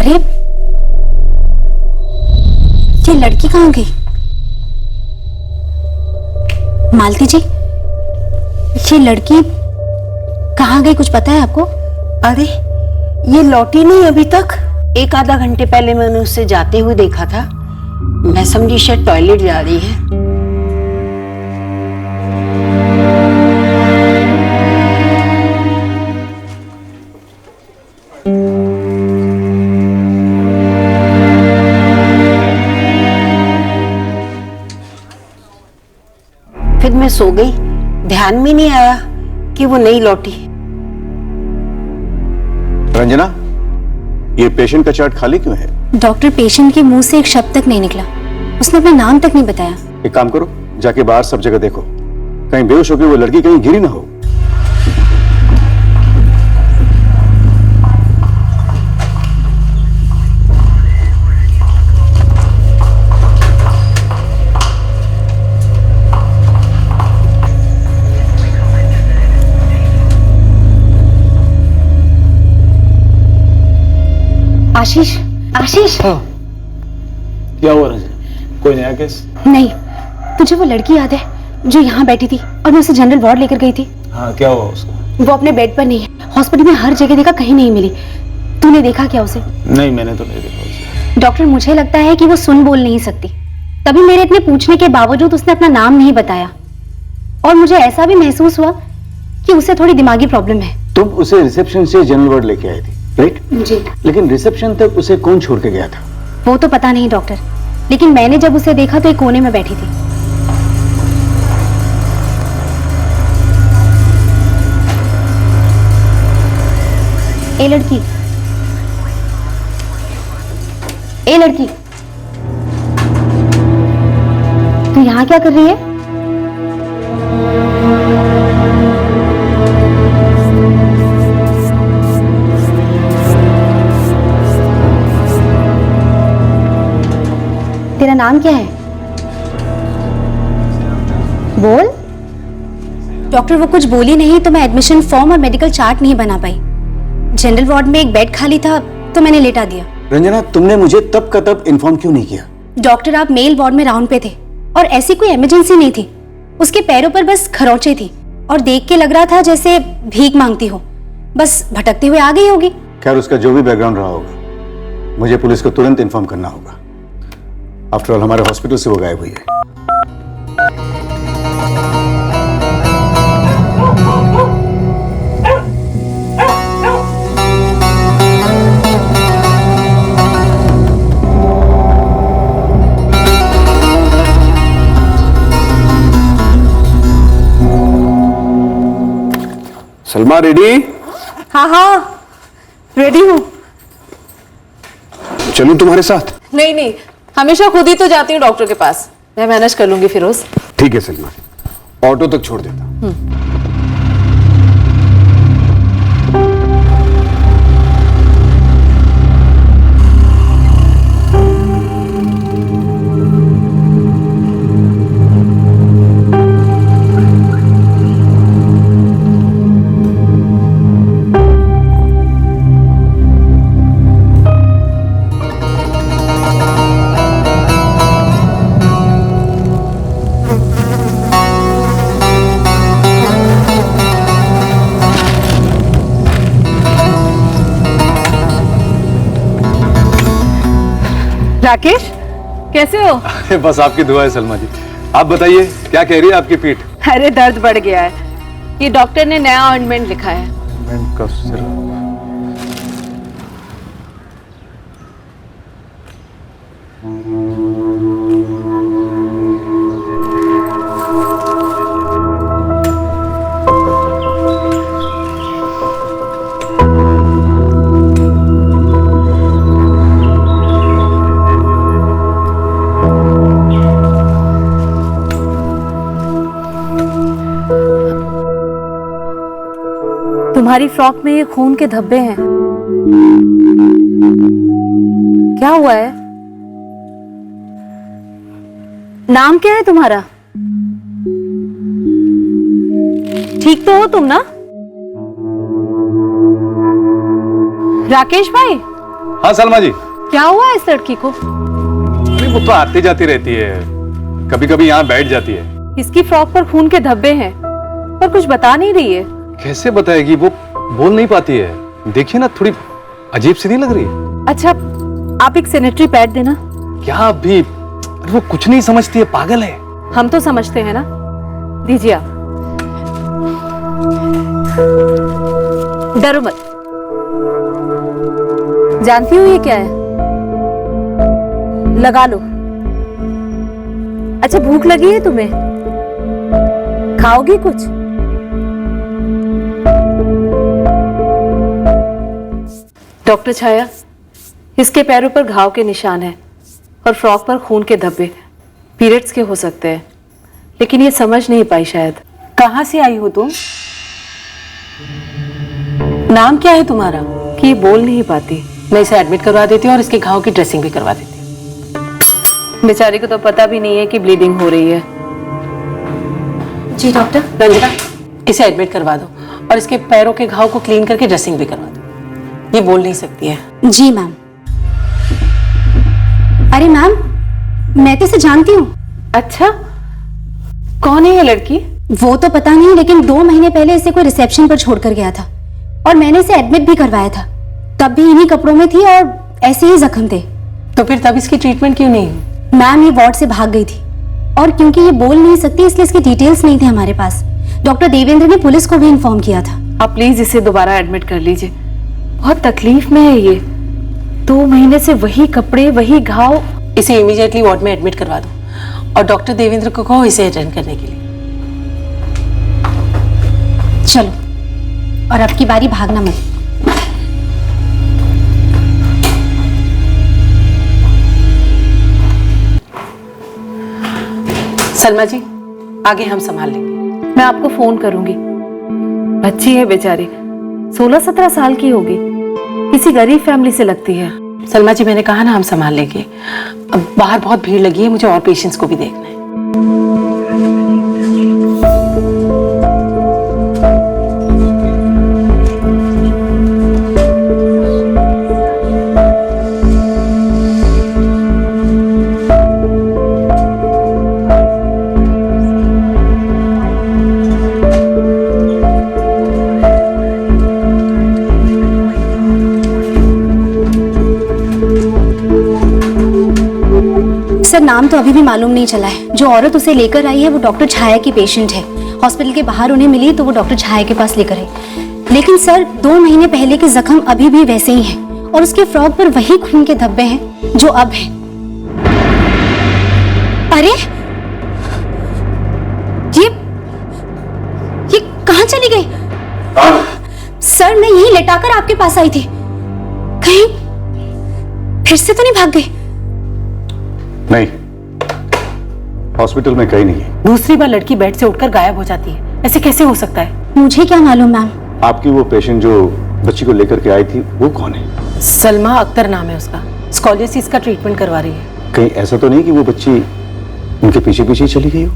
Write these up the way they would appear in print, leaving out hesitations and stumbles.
अरे ये लड़की कहाँ गई? मालती जी, ये लड़की कहाँ गई, कुछ पता है आपको? अरे ये लौटी नहीं अभी तक। एक आधा घंटे पहले मैंने उसे जाते हुए देखा था। मैं समझी शायद टॉयलेट जा रही है। फिर मैं सो गई, ध्यान में नहीं आया कि वो नहीं लौटी। रंजना, ये पेशेंट का चार्ट खाली क्यों है? डॉक्टर, पेशेंट के मुंह से एक शब्द तक नहीं निकला, उसने अपना नाम तक नहीं बताया। एक काम करो, जाके बाहर सब जगह देखो, कहीं बेहोश होकर वो लड़की कहीं गिरी ना हो। आशीष, आशीष। हाँ। क्या हुआ रंजना? कोई नया केस? नहीं, तुझे वो लड़की याद है जो यहाँ बैठी थी और मैं उसे जनरल वार्ड लेकर गई थी? हाँ, क्या हुआ उसको? वो अपने बेड पर नहीं है, हॉस्पिटल में हर जगह देखा, कहीं नहीं मिली। तूने देखा क्या उसे? नहीं, मैंने तो नहीं देखा उसे। डॉक्टर, मुझे लगता है कि वो सुन बोल नहीं सकती, तभी मेरे इतने पूछने के बावजूद उसने अपना नाम नहीं बताया। और मुझे ऐसा भी महसूस हुआ कि उसे थोड़ी दिमागी प्रॉब्लम है। तुम उसे रिसेप्शन से जनरल वार्ड लेके आए थे, राइट? जी। लेकिन रिसेप्शन तक उसे कौन छोड़ के गया था? वो तो पता नहीं डॉक्टर, लेकिन मैंने जब उसे देखा तो एक कोने में बैठी थी। ए लड़की, ए लड़की, तू यहाँ क्या कर रही है? तेरा नाम क्या है? बोल। डॉक्टर, वो कुछ बोली नहीं तो मैं एडमिशन फॉर्म और मेडिकल चार्ट नहीं बना पाई। जनरल वार्ड में एक बेड खाली था तो मैंने लेटा दिया। रंजना, तुमने मुझे तब का तब इन्फॉर्म क्यों नहीं किया? डॉक्टर, आप मेल वार्ड में राउंड पे थे और ऐसी कोई इमरजेंसी नहीं थी। उसके पैरों पर बस खरोंचे थी और देख के लग रहा था जैसे भीख मांगती हो, बस भटकते हुए आ गई होगी। खैर, उसका जो भी बैकग्राउंड रहा होगा, मुझे पुलिस को तुरंत इन्फॉर्म करना होगा। आफ्टर ऑल हमारे हॉस्पिटल से वो गायब हुई है। सलमा, रेडी? हाँ हाँ, रेडी हूँ। चलूं तुम्हारे साथ? नहीं नहीं, हमेशा खुद ही तो जाती हूँ डॉक्टर के पास। मैं मैनेज कर लूंगी फिरोज। ठीक है सलमा, ऑटो तक छोड़ देता। राकेश, कैसे हो? बस आपकी दुआ है सलमा जी। आप बताइए, क्या कह रही है आपकी पीठ? अरे दर्द बढ़ गया है, ये डॉक्टर ने नया ऑइंटमेंट लिखा है। का सिर्फ तुम्हारी फ्रॉक में ये खून के धब्बे हैं, क्या हुआ है? नाम क्या है तुम्हारा? ठीक तो हो तुम ना? राकेश भाई, हाँ सलमा जी। क्या हुआ इस लड़की को? अरे वो तो आती जाती रहती है, कभी कभी यहाँ बैठ जाती है। इसकी फ्रॉक पर खून के धब्बे हैं, पर कुछ बता नहीं रही है। कैसे बताएगी, वो बोल नहीं पाती है। देखिए ना, थोड़ी अजीब सी नहीं लग रही? अच्छा, आप एक सैनिटरी पैड देना। क्या अभी? वो कुछ नहीं समझती है, पागल है। हम तो समझते हैं ना, दीजिए आप। डरो मत। जानती हो ये क्या है? लगा लो। अच्छा, भूख लगी है तुम्हें? खाओगी कुछ? डॉक्टर छाया, इसके पैरों पर घाव के निशान हैं और फ्रॉक पर खून के धब्बे। पीरियड्स के हो सकते हैं, लेकिन ये समझ नहीं पाई शायद। कहाँ से आई हो तुम? नाम क्या है तुम्हारा? कि ये बोल नहीं पाती। मैं इसे एडमिट करवा देती हूँ और इसके घाव की ड्रेसिंग भी करवा देती हूँ। बेचारी को तो पता भी नहीं है कि ब्लीडिंग हो रही है। जी डॉक्टर। रंजना, इसे एडमिट करवा दो और इसके पैरों के घाव को क्लीन करके ड्रेसिंग भी करवा दो। ये बोल नहीं सकती है। जी मैम। अरे मैम, मैं तो इसे जानती हूँ। अच्छा, कौन है ये लड़की? वो तो पता नहीं, लेकिन 2 महीने पहले इसे कोई रिसेप्शन पर छोड़कर गया था और मैंने इसे एडमिट भी करवाया था। तब भी इन्हीं कपड़ों में थी और ऐसे ही जख्म थे। तो फिर तब इसकी ट्रीटमेंट क्यों नहीं हुई? मैम, ये वार्ड से भाग गई थी और क्योंकि ये बोल नहीं सकती इसलिए इसकी डिटेल्स नहीं थे हमारे पास। डॉक्टर देवेंद्र ने पुलिस को भी इन्फॉर्म किया था। आप प्लीज इसे दोबारा एडमिट कर लीजिए, बहुत तकलीफ में है ये। 2 महीने से वही कपड़े, वही घाव। इसे इमीडिएटली वार्ड में एडमिट करवा दो और डॉक्टर देवेंद्र को कहो इसे अटेंड करने के लिए। चलो, और अब की बारी भागना मत। सलमा जी, आगे हम संभाल लेंगे। मैं आपको फोन करूंगी। बच्ची है बेचारी, 16-17 साल की होगी, किसी गरीब फैमिली से लगती है। सलमा जी, मैंने कहा ना हम संभाल लेंगे। अब बाहर बहुत भीड़ लगी है, मुझे और पेशेंट्स को भी देखना है। सर, नाम तो अभी भी मालूम नहीं चला है। जो औरत उसे लेकर आई है वो डॉक्टर छाया की पेशेंट है। हॉस्पिटल के बाहर उन्हें मिली तो वो डॉक्टर छाया के पास लेकर आई। लेकिन सर, 2 महीने पहले के जख्म अभी भी वैसे ही हैं और उसके फ्रॉक पर वही खून के धब्बे हैं जो अब हैं। अरे, ये कहाँ चली गई? सर, मैं यही लेटाकर आपके पास आई थी, कहीं फिर से तो नहीं भाग गई? नहीं, हॉस्पिटल में कहीं नहीं है। दूसरी बार लड़की बेड से उठकर गायब हो जाती है, ऐसे कैसे हो सकता है? मुझे क्या मालूम मैम। आपकी वो पेशेंट जो बच्ची को लेकर के आई थी, वो कौन है? सलमा अख्तर नाम है उसका। स्कॉलियोसिस का ट्रीटमेंट करवा रही है। कहीं ऐसा तो नहीं कि वो बच्ची उनके पीछे पीछे ही चली गई हो?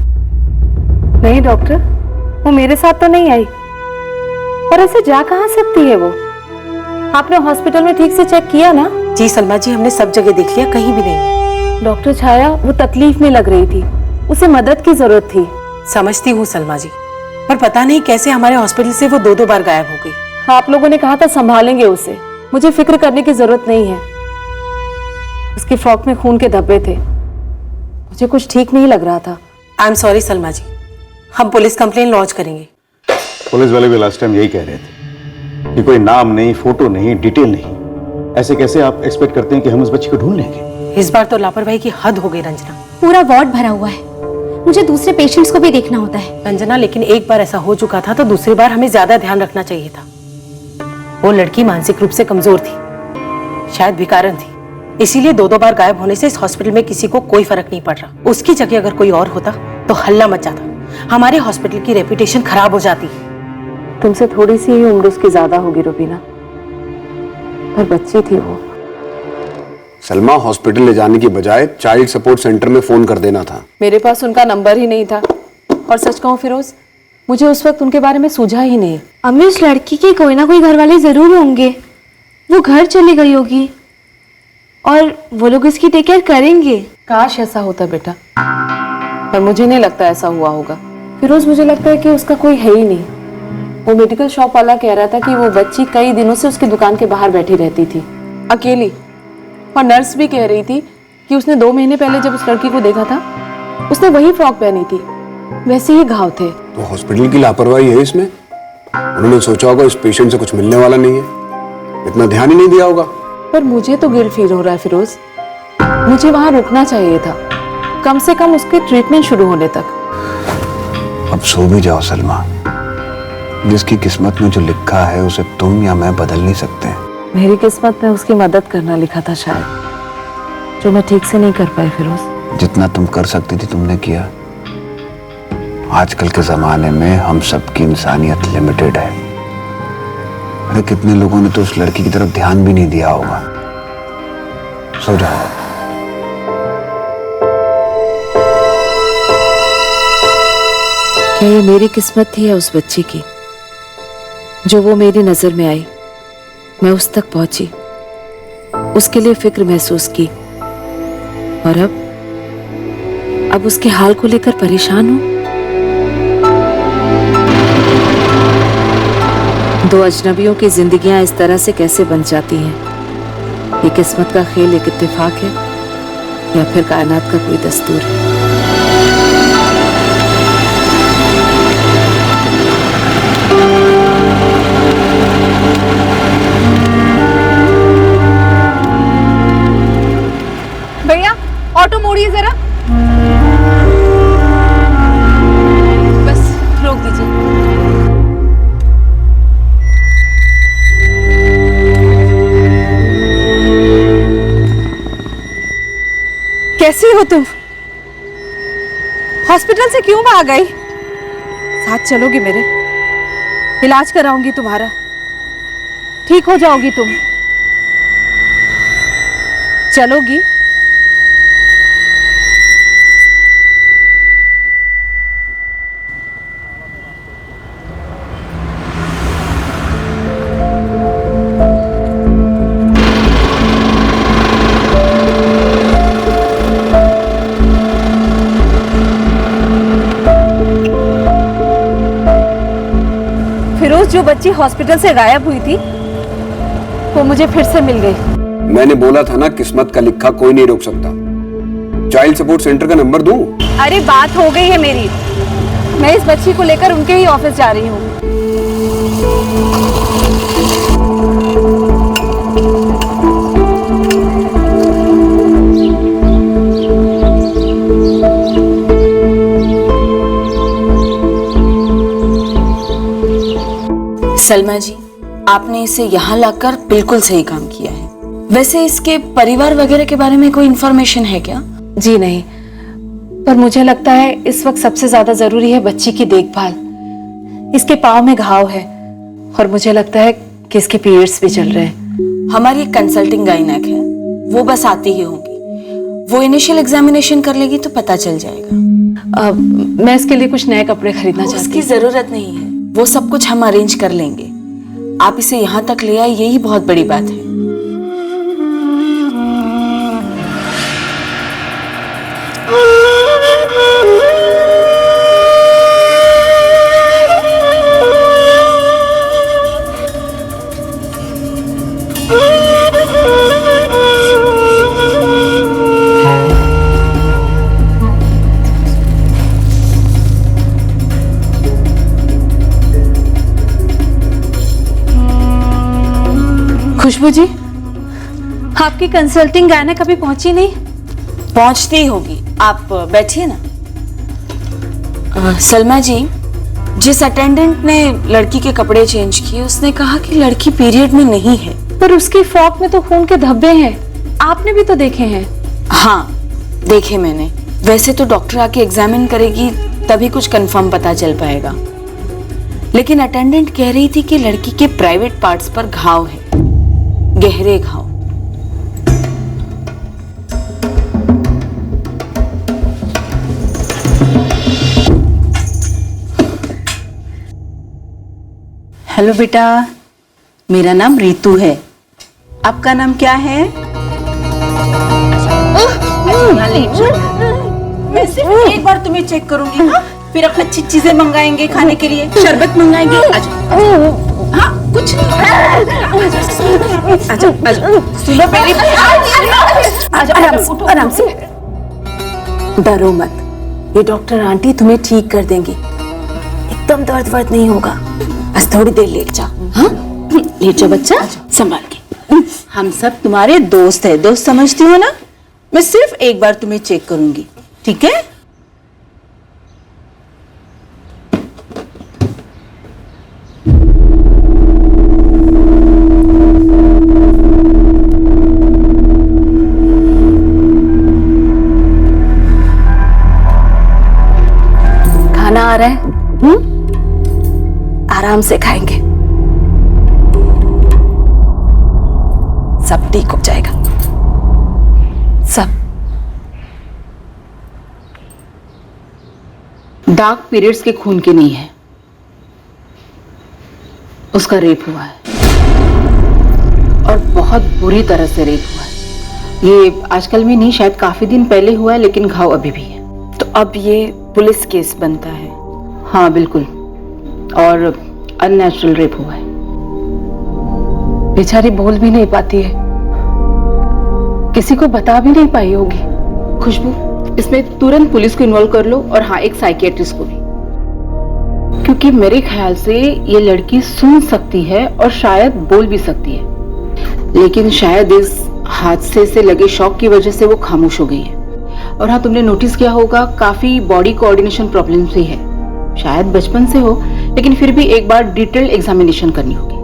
नहीं डॉक्टर, वो मेरे साथ तो नहीं आई। और ऐसे जा कहाँ सकती है वो? आपने हॉस्पिटल में ठीक से चेक किया ना? जी सलमा जी, हमने सब जगह देख लिया, कहीं भी नहीं। डॉक्टर छाया, वो तकलीफ में लग रही थी, उसे मदद की जरूरत थी। समझती हूँ सलमा जी, पर पता नहीं कैसे हमारे हॉस्पिटल से वो 2-2 बार गायब हो गई। आप लोगों ने कहा था संभालेंगे उसे, मुझे फिक्र करने की जरूरत नहीं है। उसकी फ्रॉक में खून के धब्बे थे, मुझे कुछ ठीक नहीं लग रहा था। आई एम सॉरी सलमा जी, हम पुलिस कंप्लेन लॉन्च करेंगे। पुलिस वाले भी लास्ट टाइम यही कह रहे थे कि कोई नाम नहीं, फोटो नहीं, डिटेल नहीं। ऐसे कैसे आप एक्सपेक्ट करते हैं कि हम उस बच्ची को ढूंढ लेंगे? इस बार तो लापरवाही की हद हो गई रंजना। पूरा वार्ड भरा हुआ है, मुझे दूसरे पेशेंट्स को भी देखना होता है। रंजना, लेकिन एक बार ऐसा हो चुका था तो दूसरी बार हमें ज्यादा ध्यान रखना चाहिए था। वो लड़की मानसिक रूप से कमजोर थी, शायद भिकारन थी, इसीलिए 2-2 बार गायब होने से इस हॉस्पिटल में किसी को कोई फर्क नहीं पड़ रहा। उसकी जगह अगर कोई और होता तो हल्ला मच जाता, हमारे हॉस्पिटल की रेपुटेशन खराब हो जाती। तुमसे थोड़ी सी ही उम्र उसकी ज्यादा होगी रुबीना, पर बच्ची थी वो। सलमा, हॉस्पिटल ले जाने की बजाय चाइल्ड सपोर्ट सेंटर में फोन कर देना था। मेरे पास उनका नंबर ही नहीं था, और सच कहूं फिरोज, मुझे उस वक्त उनके बारे में सूझा ही नहीं। अम्मी, उस लड़की के कोई ना कोई घर वाले जरूर होंगे, वो घर चली गई होगी। और वो लोग इसकी टेक केयर करेंगे। काश ऐसा होता बेटा, पर मुझे नहीं लगता ऐसा हुआ होगा। फिरोज, मुझे लगता है कि उसका कोई है ही नहीं। वो मेडिकल शॉप वाला कह रहा था कि वो बच्ची कई दिनों से उसकी दुकान के बाहर बैठी रहती थी अकेली, और नर्स भी कह रही थी कि उसने 2 महीने पहले जब उस लड़की को देखा था उसने वही फ्रॉक पहनी थी, वैसे ही घाव थे। तो हॉस्पिटल की लापरवाही है इसमें। उन्होंने सोचा होगा इस पेशेंट से कुछ मिलने वाला नहीं है, इतना ध्यान ही नहीं दिया होगा। पर मुझे तो गिल्ट फील हो रहा है फिरोज, मुझे वहां रुकना चाहिए था, कम से कम उसके ट्रीटमेंट शुरू होने तक। अब सो भी जाओ सलमा, जिसकी किस्मत में जो लिखा है उसे तुम या मैं बदल नहीं सकते। मेरी किस्मत में उसकी मदद करना लिखा था शायद, जो मैं ठीक से नहीं कर पाई फिरोज। जितना तुम कर सकती थी तुमने किया। आजकल के जमाने में हम सबकी इंसानियत लिमिटेड है। अरे कितने लोगों ने तो उस लड़की की तरफ ध्यान भी नहीं दिया होगा। सो जाओ। क्या ये मेरी किस्मत थी या उस बच्ची की, जो वो मेरी नजर में आई, मैं उस तक पहुंची, उसके लिए फिक्र महसूस की, और अब उसके हाल को लेकर परेशान हूं। 2 अजनबियों की जिंदगियां इस तरह से कैसे बन जाती हैं? ये किस्मत का खेल, एक इत्तेफाक है या फिर कायनात का कोई दस्तूर है? भैया ऑटो मोड़िए जरा। बस रोक दीजिए। कैसी हो तुम? हॉस्पिटल से क्यों भाग गई? साथ चलोगी मेरे? इलाज कराऊंगी तुम्हारा, ठीक हो जाओगी तुम। चलोगी? फिरोज, जो बच्ची हॉस्पिटल से गायब हुई थी वो मुझे फिर से मिल गई। मैंने बोला था ना, किस्मत का लिखा कोई नहीं रोक सकता। चाइल्ड सपोर्ट सेंटर का नंबर दूं? अरे बात हो गई है मेरी, मैं इस बच्ची को लेकर उनके ही ऑफिस जा रही हूँ। सलमा जी, आपने इसे यहाँ लाकर बिल्कुल सही काम किया है। वैसे इसके परिवार वगैरह के बारे में कोई इंफॉर्मेशन है क्या? जी नहीं, पर मुझे लगता है इस वक्त सबसे ज्यादा जरूरी है बच्ची की देखभाल। इसके पाँव में घाव है और मुझे लगता है कि इसके पीरियड्स भी चल रहे हैं। हमारी एक कंसल्टिंग गायनेक है, वो बस आती ही होंगी। वो इनिशियल एग्जामिनेशन कर लेगी तो पता चल जाएगा। मैं इसके लिए कुछ नए कपड़े खरीदना चाहती उसकी हूँ। जरूरत नहीं है, वो सब कुछ हम अरेंज कर लेंगे। आप इसे यहाँ तक ले आए, यही बहुत बड़ी बात है। खुशबू जी, आपकी कंसल्टिंग गायनेक अभी पहुंची नहीं? पहुंचती ही होगी, आप बैठिए ना। सलमा जी, जिस अटेंडेंट ने लड़की के कपड़े चेंज किए उसने कहा कि लड़की पीरियड में नहीं है। पर उसकी फ्रॉक में तो खून के धब्बे हैं, आपने भी तो देखे हैं। हाँ देखे मैंने। वैसे तो डॉक्टर आके एग्जामिन करेगी तभी कुछ कंफर्म पता चल पाएगा, लेकिन अटेंडेंट कह रही थी कि लड़की के प्राइवेट पार्ट्स पर घाव है, गहरे घाव। हेलो बेटा, मेरा नाम रीतू है। आपका नाम क्या है? मैं सिर्फ एक बार तुम्हें चेक करूंगी, हाँ? फिर अब अच्छी चीजें मंगाएंगे खाने के लिए, शरबत मंगाएंगे। आजा, हाँ कुछ नहीं। आजा, आजा, सुनो मेरी, आजा, आराम से। डरो मत, ये डॉक्टर आंटी तुम्हें ठीक कर देंगी, एकदम दर्द वर्द नहीं होगा। बस थोड़ी देर लेट जा, हाँ? लेट जा बच्चा, संभाल के। हम सब तुम्हारे दोस्त है, दोस्त समझती हो ना? मैं सिर्फ एक बार तुम्हें चेक करूंगी, ठीक है? खाना आ रहा है, आराम से खाएंगे, सब ठीक हो जाएगा, सब। डार्क पीरियड्स के खून के नहीं है, उसका रेप हुआ है और बहुत बुरी तरह से रेप हुआ है। ये आजकल में नहीं, शायद काफी दिन पहले हुआ है, लेकिन घाव अभी भी है। तो अब ये पुलिस केस बनता है। हाँ बिल्कुल, और अननेचुरल रेप हुआ है। बेचारी बोल भी नहीं पाती है, किसी को बता भी नहीं पाई होगी। खुशबू, इसमें तुरंत पुलिस को इन्वॉल्व कर लो, और हाँ एक साइकियाट्रिस्ट को भी, क्योंकि मेरे ख्याल से ये लड़की सुन सकती है और शायद बोल भी सकती है, लेकिन शायद इस हादसे से लगे शॉक की वजह से वो खामोश हो गई है। और हाँ, तुमने नोटिस किया होगा काफी बॉडी कोऑर्डिनेशन प्रॉब्लम भी है, शायद बचपन से हो, लेकिन फिर भी एक बार डिटेल एग्जामिनेशन करनी होगी।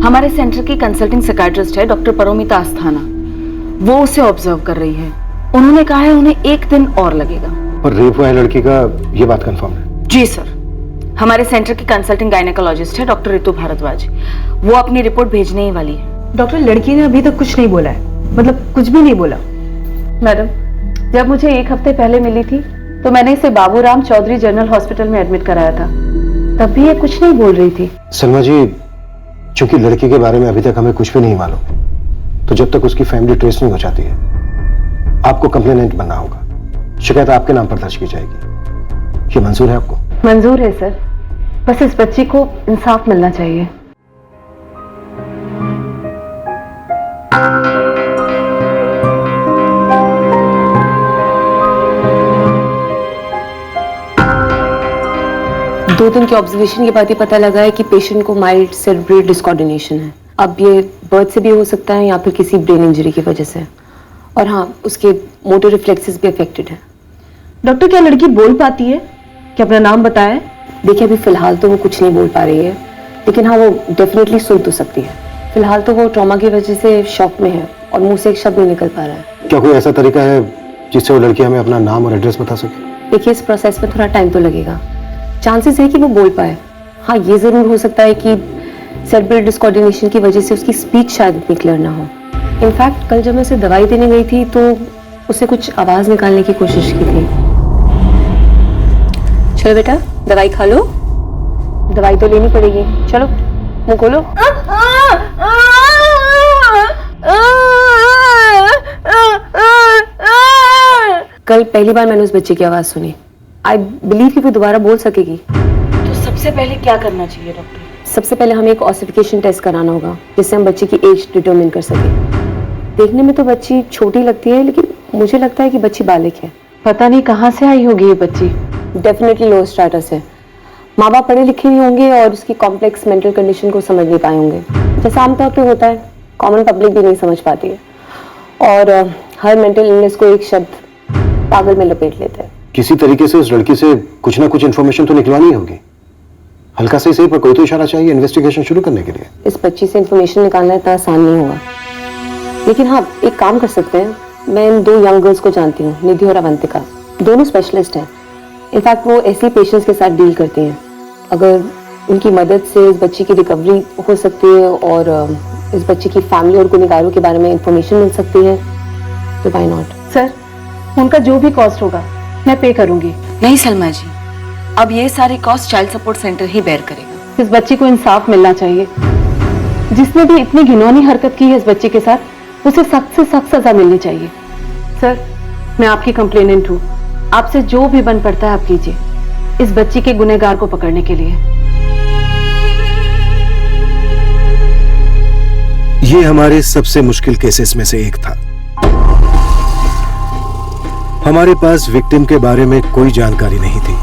हमारे सेंटर की कंसल्टिंग साइकियाट्रिस्ट है डॉक्टर परोमिता अस्थाना, वो उसे ऑब्जर्व कर रही है। उन्होंने कहा है उन्हें एक दिन और लगेगा। और रेप हुआ है लड़की का, ये बात कंफर्म है? जी सर, हमारे सेंटर की कंसल्टिंग गायनेकोलॉजिस्ट है डॉक्टर ऋतु भारद्वाज, वो अपनी रिपोर्ट भेजने ही वाली है। डॉक्टर, लड़की ने अभी तक कुछ नहीं बोला है, मतलब कुछ भी नहीं बोला। मैडम, जब मुझे एक हफ्ते पहले मिली थी तो मैंने इसे बाबूराम चौधरी जनरल हॉस्पिटल में एडमिट कराया था, तब भी ये कुछ नहीं बोल रही थी। सलमा जी, चूंकि लड़की के बारे में अभी तक हमें कुछ भी नहीं मालूम, तो जब तक उसकी फैमिली ट्रेस नहीं हो जाती है, आपको कंप्लेनेंट बनना होगा। शिकायत आपके नाम पर दर्ज की जाएगी। ये मंजूर है आपको? मंजूर है सर, बस इस बच्ची को इंसाफ मिलना चाहिए। दो दिन के ऑब्जर्वेशन के बाद ये पता लगा है कि पेशेंट को माइल्ड सेरेब्रल डिसकोऑर्डिनेशन है। अब ये बर्थ से भी हो सकता है या फिर किसी ब्रेन इंजरी की वजह से, और हाँ, उसके मोटर रिफ्लेक्सेस भी अफेक्टेड है। डॉक्टर, क्या लड़की बोल पाती है? क्या अपना नाम बताया? देखिए, अभी फिलहाल तो वो कुछ नहीं बोल पा रही है, लेकिन हाँ, वो डेफिनेटली सुन तो सकती है। फिलहाल तो वो ट्रॉमा की वजह से शॉक में है और मुंह से एक शब्द नहीं निकल पा रहा है। क्या कोई ऐसा तरीका है जिससे वो लड़की हमें अपना नाम और एड्रेस बता सके? देखिए, इस प्रोसेस में थोड़ा टाइम तो लगेगा, चांसेस है कि वो बोल पाए। हाँ, ये जरूर हो सकता है कि सेरेब्रल डिसकोऑर्डिनेशन की वजह से उसकी स्पीच शायद इतनी क्लियर ना हो। इनफैक्ट कल जब मैं उसे दवाई देने गई थी तो उसे कुछ आवाज निकालने की कोशिश की थी। चलो बेटा, दवाई खा लो, दवाई तो लेनी पड़ेगी। चलो, मुंह खोलो। कल पहली बार मैंने उस बच्चे की आवाज सुनी। आई बिलीव कि वो दोबारा बोल सकेगी। तो सबसे पहले क्या करना चाहिए डॉक्टर? सबसे पहले हमें एक ऑसिफिकेशन टेस्ट कराना होगा, जिससे हम बच्चे की एज डिटरमिन कर सकें। देखने में तो बच्ची छोटी लगती है, लेकिन मुझे लगता है कि बच्ची बालिग है। पता नहीं कहाँ से आई होगी ये बच्ची। डेफिनेटली लो स्टेटस है। माँ बाप पढ़े लिखे नहीं होंगे और उसकी कॉम्प्लेक्स मेंटल कंडीशन को समझ नहीं पाए होंगे, जैसा आमतौर पे होता है। कॉमन पब्लिक भी नहीं समझ पाती है, और हर मेंटल इलनेस को एक शब्द पागल में लपेट लेते हैं। किसी तरीके से उस लड़की से कुछ ना कुछ इन्फॉर्मेशन तो निकलवानी होगी, हल्का से सही, पर कोई तो इशारा चाहिए इन्वेस्टिगेशन शुरू करने के लिए। इस बच्ची से इन्फॉर्मेशन निकालना इतना आसान नहीं होगा। लेकिन हाँ, एक काम कर सकते हैं, मैं इन 2 यंग गर्ल्स को जानती हूँ, निधि और अवंतिका। दोनों स्पेशलिस्ट हैं। इनफैक्ट वो ऐसे पेशेंट्स के साथ डील करती हैं। अगर उनकी मदद से इस बच्ची की रिकवरी हो सकती है और इस बच्ची की फैमिली और गुनहगारों के बारे में इंफॉर्मेशन मिल सकती है, तो व्हाई नॉट। सर, उनका जो भी कॉस्ट होगा मैं पे करूंगी। नहीं सलमा जी, अब ये सारी कॉस्ट चाइल्ड सपोर्ट सेंटर ही बेयर करेगा। इस बच्ची को इंसाफ मिलना चाहिए। जिसने भी इतनी घिनौनी हरकत की है इस बच्ची के साथ, उसे सख्त से सख्त सजा मिलनी चाहिए। सर, मैं आपकी कंप्लेनेंट हूँ। आपसे जो भी बन पड़ता है आप कीजिए, इस बच्ची के गुनहगार को पकड़ने के लिए। ये हमारे सबसे मुश्किल केसेस में से एक था। हमारे पास विक्टिम के बारे में कोई जानकारी नहीं थी,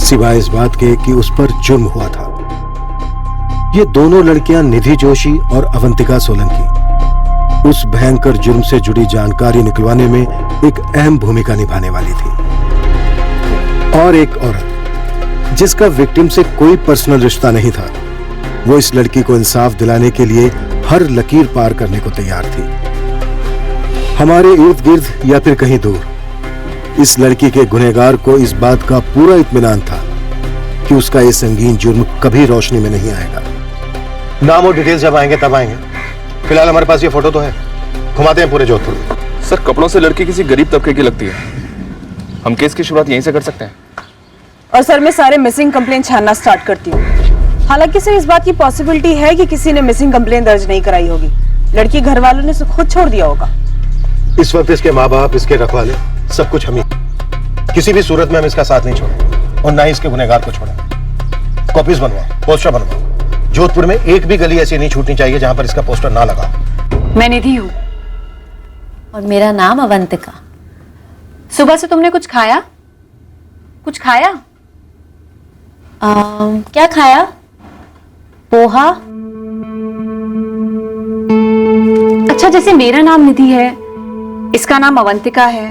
सिवाय इस बात के कि उस पर जुर्म हुआ था। ये दोनों लड़कियां निधि जोशी और अवंतिका सोलंकी उस भयंकर जुर्म से जुड़ी जानकारी निकलवाने में एक अहम भूमिका निभाने वाली थी। और एक औरत जिसका विक्टिम से कोई पर्सनल रिश्ता नहीं था, वो इस लड़की को इंसाफ दिलाने के लिए हर लकीर पार करने को तैयार थी। हमारे इर्द गिर्द या फिर कहीं दूर इस लड़की के गुनहगार को इस बात का पूरा इत्मीनान था कि उसका ये संगीन जुर्म कभी रोशनी में नहीं आएगा। नाम और डिटेल्स जब आएंगे तब आएंगे। फिलहाल हमारे पास ये फोटो तो है, घुमाते हैं पूरे जोधपुर में। सर, कपड़ों से लड़की किसी गरीब तबके की लगती है। हम केस की शुरुआत यहीं से कर सकते हैं। और सर, मैं सारे मिसिंग कंप्लेंट छानना स्टार्ट करती हूँ। हालांकि सर, इस बात की पॉसिबिलिटी है कि किसी ने मिसिंग कंप्लेंट दर्ज नहीं कराई होगी। लड़की घर वालों ने उसे खुद छोड़ दिया होगा। इस वक्त इसके माँ बाप, इसके रखवाले, सब कुछ हम ही। किसी भी सूरत में हम इसका साथ नहीं छोड़ेंगे और ना ही इसके गुनहगार को छोड़ेंगे। कॉपीज बनवाओ, पोस्टर बनवाओ। जोधपुर में एक भी गली ऐसी नहीं छूटनी चाहिए जहां पर इसका पोस्टर ना लगा। मैं निधि हूँ और मेरा नाम अवंतिका। सुबह से तुमने कुछ खाया? कुछ खाया? क्या खाया? पोहा। अच्छा, जैसे मेरा नाम निधि है, इसका नाम अवंतिका है,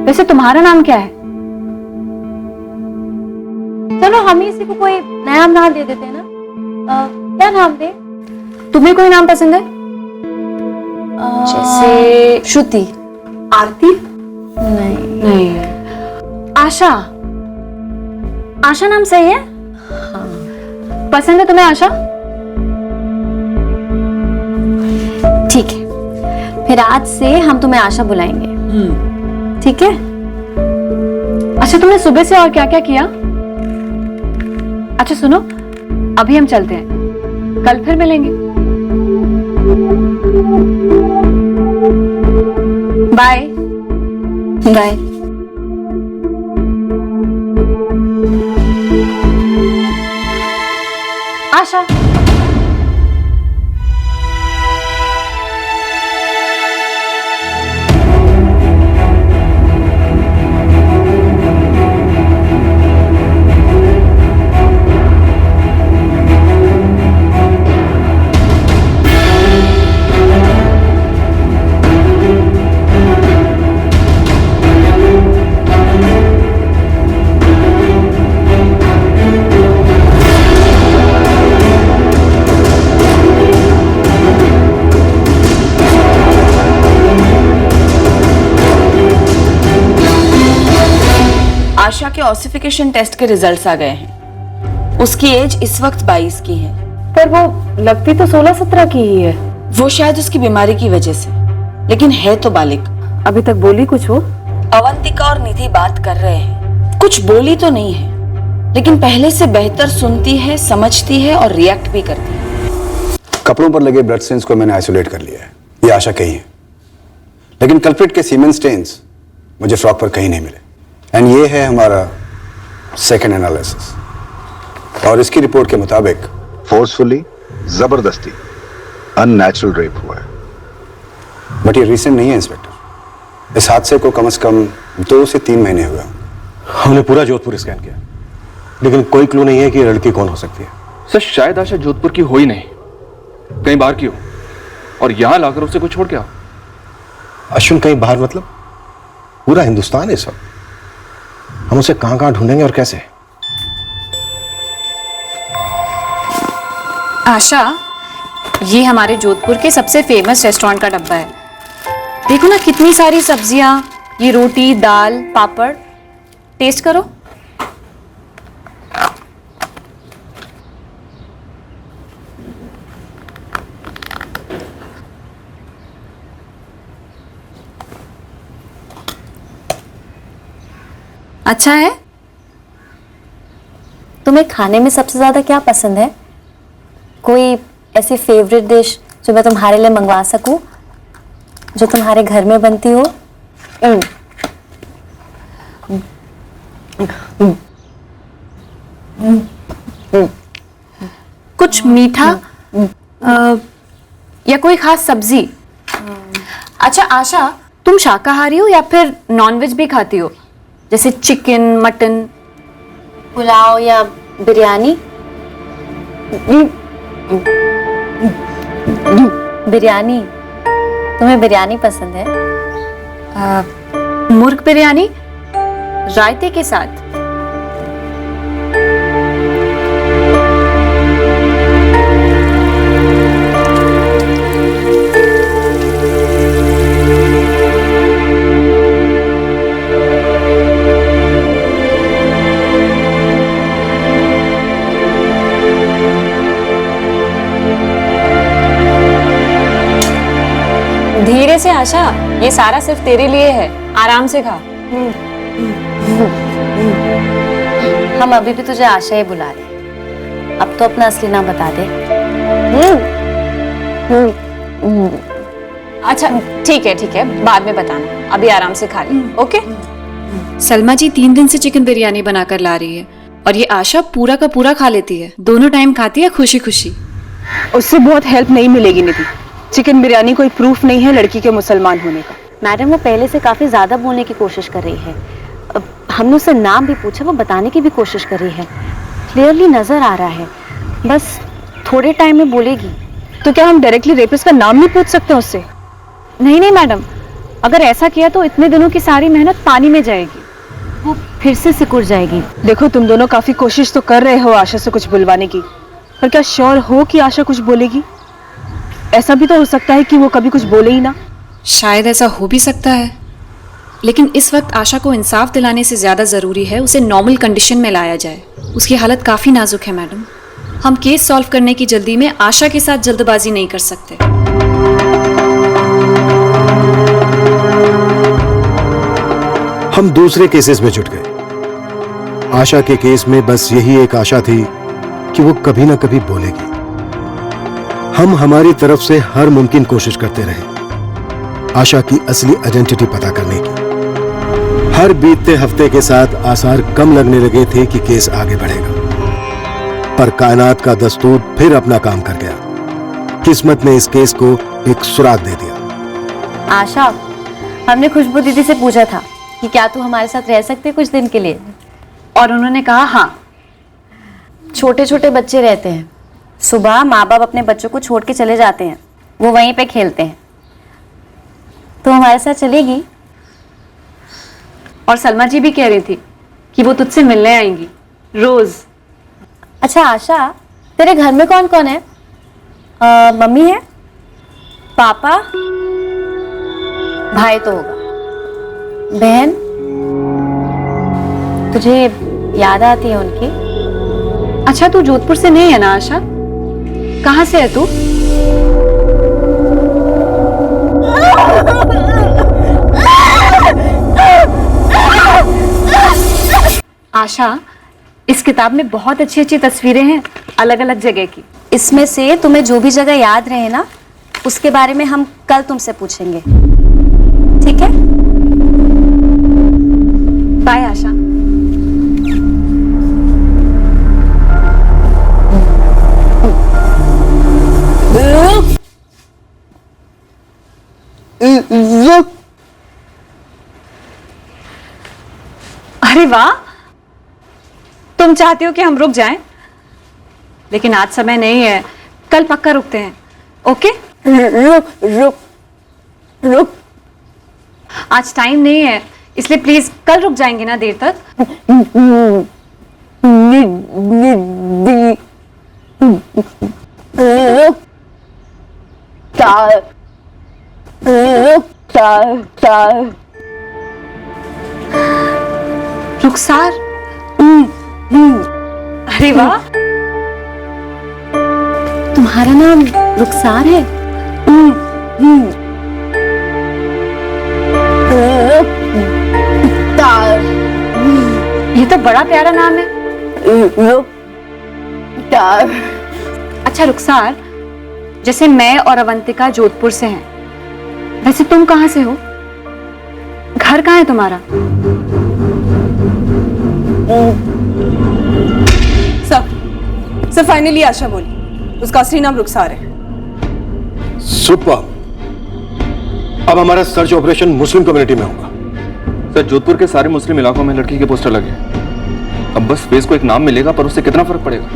वैसे तुम्हारा नाम क्या है? चलो हम ही इसी को कोई नया नाम दे देते हैं ना। क्या नाम दे? तुम्हें कोई नाम पसंद है? जैसे श्रुति। आरती? नहीं। आशा? आशा नाम सही है? पसंद है तुम्हें आशा? ठीक है, फिर आज से हम तुम्हें आशा बुलाएंगे। ठीक है? अच्छा, तुमने सुबह से और क्या क्या किया? अच्छा सुनो, अभी हम चलते हैं, कल फिर मिलेंगे। Bye bye. आशा। आशा के ऑसिफिकेशन टेस्ट के रिजल्ट्स आ गए हैं। उसकी एज इस वक्त 22 की है। पर वो लगती तो 16-17 की ही है। वो शायद उसकी बीमारी की वजह से, लेकिन है तो बालिक। अभी तक बोली कुछ हो? अवंतिका और निधि बात कर रहे हैं। कुछ बोली तो नहीं है, लेकिन पहले से बेहतर सुनती है, समझती है और रिएक्ट भी करती है। कपड़ों पर लगे ब्लड स्टेन्स को मैंने आइसोलेट कर लिया है। ये आशा कही है, लेकिन कल्प्रिट के सीमेन स्टेन्स मुझे फ्रॉक पर कहीं नहीं मिले। एंड ये है हमारा सेकेंड एनालिसिस, और इसकी रिपोर्ट के मुताबिक फोर्सफुली, जबरदस्ती, अननेचुरल रेप हुआ है। बट ये रिसेंट नहीं है इंस्पेक्टर। इस हादसे को कम से कम 2 से 3 महीने हुए। हमने पूरा जोधपुर स्कैन किया, लेकिन कोई क्लू नहीं है कि ये लड़की कौन हो सकती है। सर, शायद आशा जोधपुर की हो ही नहीं, कहीं बाहर की हो, और यहां लाकर उसे कुछ छोड़ के आओ। अश्विन, कहीं बाहर मतलब? पूरा हिंदुस्तान है सब। हम उसे कहां कहां ढूंढेंगे और कैसे? आशा, ये हमारे जोधपुर के सबसे फेमस रेस्टोरेंट का डब्बा है। देखो ना कितनी सारी सब्जियां, ये रोटी, दाल, पापड़। टेस्ट करो। अच्छा है? तुम्हें खाने में सबसे ज्यादा क्या पसंद है? कोई ऐसी फेवरेट डिश जो मैं तुम्हारे लिए मंगवा सकूं, जो तुम्हारे घर में बनती हो? कुछ मीठा या कोई खास सब्जी? अच्छा आशा, तुम शाकाहारी हो या फिर नॉनवेज भी खाती हो, जैसे चिकन, मटन? पुलाव या बिरयानी? बिरयानी। तुम्हें बिरयानी पसंद है? मुर्ग बिरयानी रायते के साथ। धीरे से आशा, ये सारा सिर्फ तेरे लिए है, आराम से खा। हम अभी भी तुझे आशा ही बुला रहे, अब तो अपना असली नाम बता दे। अच्छा ठीक है, बाद में बताना, अभी आराम से खा ले। ओके? सलमा जी 3 दिन से चिकन बिरयानी बनाकर ला रही है और ये आशा पूरा का पूरा खा लेती है, दोनों टाइम खाती है खुशी खुशी। उससे बहुत हेल्प नहीं मिलेगी निधि। चिकन बिरयानी कोई प्रूफ नहीं है लड़की के मुसलमान होने का। मैडम, वो पहले से काफी ज्यादा बोलने की कोशिश कर रही है। हमने उससे नाम भी पूछा, वो बताने की भी कोशिश कर रही है। क्लियरली नजर आ रहा है, बस थोड़े टाइम में बोलेगी। तो क्या हम डायरेक्टली रेपिस्ट का नाम नहीं पूछ सकते उससे? नहीं मैडम, अगर ऐसा किया तो इतने दिनों की सारी मेहनत पानी में जाएगी, वो फिर से सिकुड़ जाएगी। देखो, तुम दोनों काफी कोशिश तो कर रहे हो आशा से कुछ बुलवाने की, पर क्या श्योर हो कि आशा कुछ बोलेगी? ऐसा भी तो हो सकता है कि वो कभी कुछ बोले ही ना। शायद ऐसा हो भी सकता है, लेकिन इस वक्त आशा को इंसाफ दिलाने से ज्यादा जरूरी है उसे नॉर्मल कंडीशन में लाया जाए। उसकी हालत काफी नाजुक है मैडम। हम केस सॉल्व करने की जल्दी में आशा के साथ जल्दबाजी नहीं कर सकते। हम दूसरे केसेस में जुट गए। आशा के केस में बस यही एक आशा थी कि वो कभी ना कभी बोलेगी। हम हमारी तरफ से हर मुमकिन कोशिश करते रहे आशा की असली आइडेंटिटी पता करने की। हर बीतते हफ्ते के साथ आसार कम लगने लगे थे कि केस आगे बढ़ेगा, पर कायनात का दस्तूर फिर अपना काम कर गया। किस्मत ने इस केस को एक सुराग दे दिया। आशा, हमने खुशबू दीदी से पूछा था कि क्या तू हमारे साथ रह सकती है कुछ दिन के लिए, और उन्होंने कहा हाँ। छोटे छोटे बच्चे रहते हैं, सुबह माँ बाप अपने बच्चों को छोड़ के चले जाते हैं, वो वहीं पे खेलते हैं। तो हमारे साथ चलेगी? और सलमा जी भी कह रही थी कि वो तुझसे मिलने आएंगी रोज। अच्छा आशा, तेरे घर में कौन कौन है? मम्मी है, पापा, भाई तो होगा, बहन? तुझे याद आती है उनकी? अच्छा तू जोधपुर से नहीं है ना आशा? कहाँ से है तू? आशा, इस किताब में बहुत अच्छी अच्छी तस्वीरें हैं अलग अलग जगह की। इसमें से तुम्हें जो भी जगह याद रहे ना, उसके बारे में हम कल तुमसे पूछेंगे, ठीक है? बाय आशा। अरे वाह, तुम चाहती हो कि हम रुक जाएं, लेकिन आज समय नहीं है, कल पक्का रुकते हैं। ओके? रुक रुक रुक, आज टाइम नहीं है, इसलिए प्लीज कल रुक जाएंगे ना देर तक? रुखसार, अरे वाह, तुम्हारा नाम रुखसार है? ये तो बड़ा प्यारा नाम है। अच्छा रुखसार, जैसे मैं और अवंतिका जोधपुर से हैं, वैसे तुम कहाँ से हो? घर कहाँ है तुम्हारा? सर फाइनली आशा बोली, उसका असली नाम रुखसार है। सुपर। अब हमारा सर्च ऑपरेशन मुस्लिम कम्युनिटी में होगा। सर, जोधपुर के सारे मुस्लिम इलाकों में लड़की के पोस्टर लगे। अब बस फेस को एक नाम मिलेगा, पर उससे कितना फर्क पड़ेगा?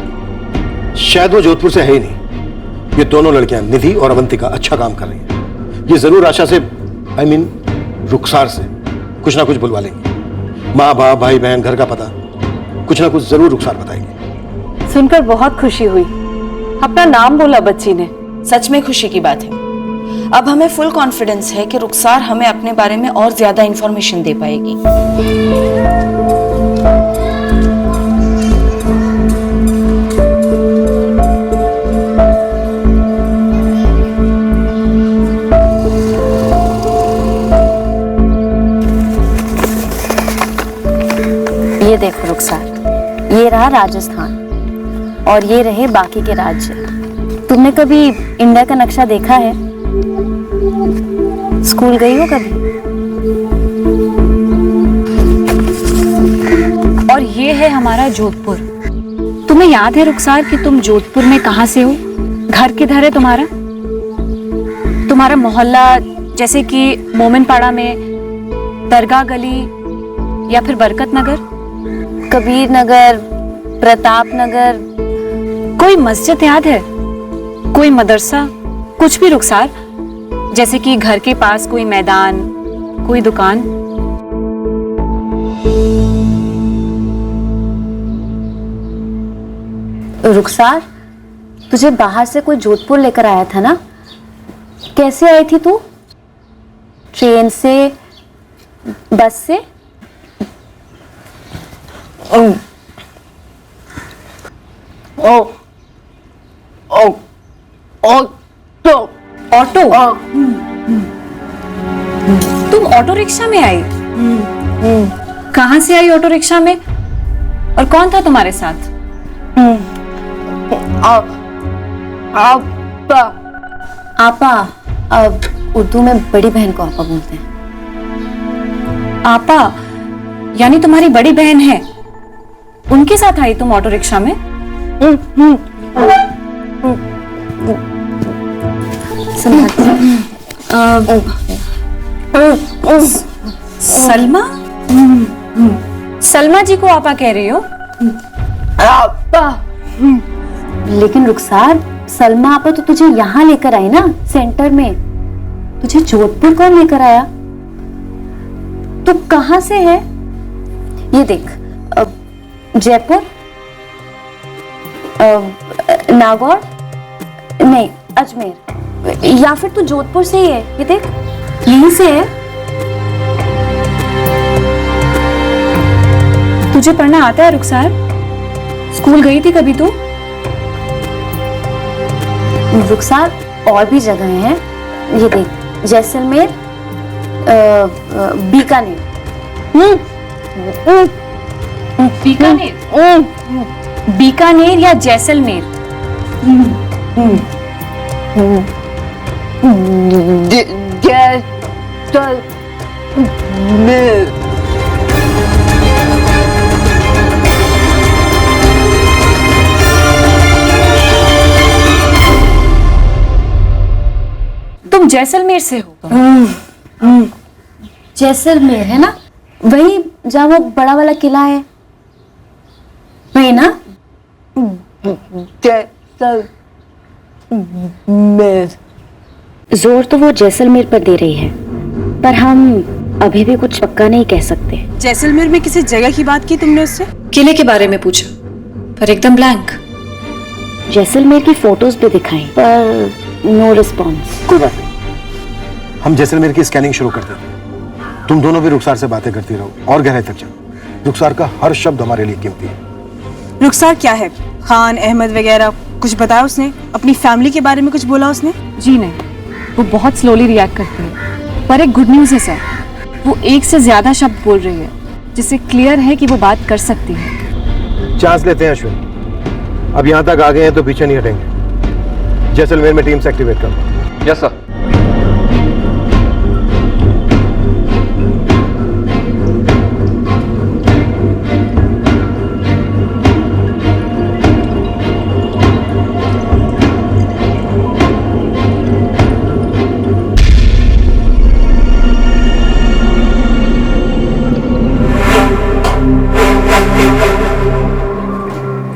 शायद वो जोधपुर से है ही नहीं। ये दोनों लड़कियां निधि और अवंतिका अच्छा काम कर रही हैं। ये जरूर आशा से, I mean, रुखसार से कुछ ना कुछ बुलवा लेंगे। माँ बाप भाई बहन घर का पता कुछ ना कुछ जरूर रुखसार बताएंगे। सुनकर बहुत खुशी हुई। अपना नाम बोला बच्ची ने। सच में खुशी की बात है। अब हमें फुल कॉन्फिडेंस है कि रुखसार हमें अपने बारे में और ज्यादा इंफॉर्मेशन दे पाएगी। ये देखो रुखसार, ये रहा राजस्थान और ये रहे बाकी के राज्य। तुमने कभी इंडिया का नक्शा देखा है? स्कूल गई हो कभी? और ये है हमारा जोधपुर। तुम्हें याद है रुखसार कि तुम जोधपुर में कहाँ से हो? घर किधर है तुम्हारा? तुम्हारा मोहल्ला, जैसे कि मोमिनपाड़ा में दरगाह गली या फिर बरकत नगर, कबीर नगर, प्रताप नगर, कोई मस्जिद याद है? कोई मदरसा, कुछ भी रुखसार, जैसे कि घर के पास कोई मैदान, कोई दुकान। रुखसार, तुझे बाहर से कोई जोधपुर लेकर आया था ना? कैसे आई थी तू? ट्रेन से, बस से? ऑटो? तुम ऑटो रिक्शा में आई? कहाँ से आई ऑटो रिक्शा में? और कौन था तुम्हारे साथ? आपा। अब उर्दू में बड़ी बहन को आपा बोलते हैं। आपा यानी तुम्हारी बड़ी बहन है, उनके साथ आई तुम ऑटो रिक्शा में? सलमा? सलमा जी को आपा कह रही हो? लेकिन रुखसार, सलमा आपा तो तुझे यहाँ लेकर आई ना, सेंटर में। तुझे जोधपुर कौन लेकर आया? तू कहाँ से है? ये देख, जयपुर, नागौर, नहीं अजमेर, या फिर तू जोधपुर से ही है। ये देख, यहीं से है। तुझे पढ़ना आता है रुखसार? स्कूल गई थी कभी तू? रुखसार, और भी जगह हैं। ये देख, जैसलमेर, बीकानेर। बीकानेर? बीकानेर या जैसलमेर? तुम जैसलमेर से हो? जैसलमेर है ना, वही जहाँ वो बड़ा वाला किला है, वही ना? जोर तो वो जैसलमेर पर दे रही है, पर हम अभी भी कुछ पक्का नहीं कह सकते। जैसलमेर में किसी जगह की बात की तुमने उससे? किले के बारे में पूछा, पर एकदम ब्लैंक। जैसलमेर की फोटोज भी दिखाई, पर नो रिस्पॉन्स। कोई बात नहीं, हम जैसलमेर की स्कैनिंग शुरू कर देते हैं। तुम दोनों भी रुखसार से बातें करती रहो और गहराई तक जाओ। रुखसार का हर शब्द हमारे लिए कीमती है। रुखसार क्या है? खान अहमद वगैरह कुछ बताया उसने? अपनी फैमिली के बारे में कुछ बोला उसने? जी नहीं, वो बहुत स्लोली रिएक्ट करती है। पर एक गुड न्यूज़ है सर, वो एक से ज्यादा शब्द बोल रही है, जिससे क्लियर है कि वो बात कर सकती है। चांस लेते हैं अश्विन। अब यहां तक आ गए हैं तो पीछे नहीं हटेंगे। जैसलमेर में टीम्स एक्टिवेट करो। Yes sir.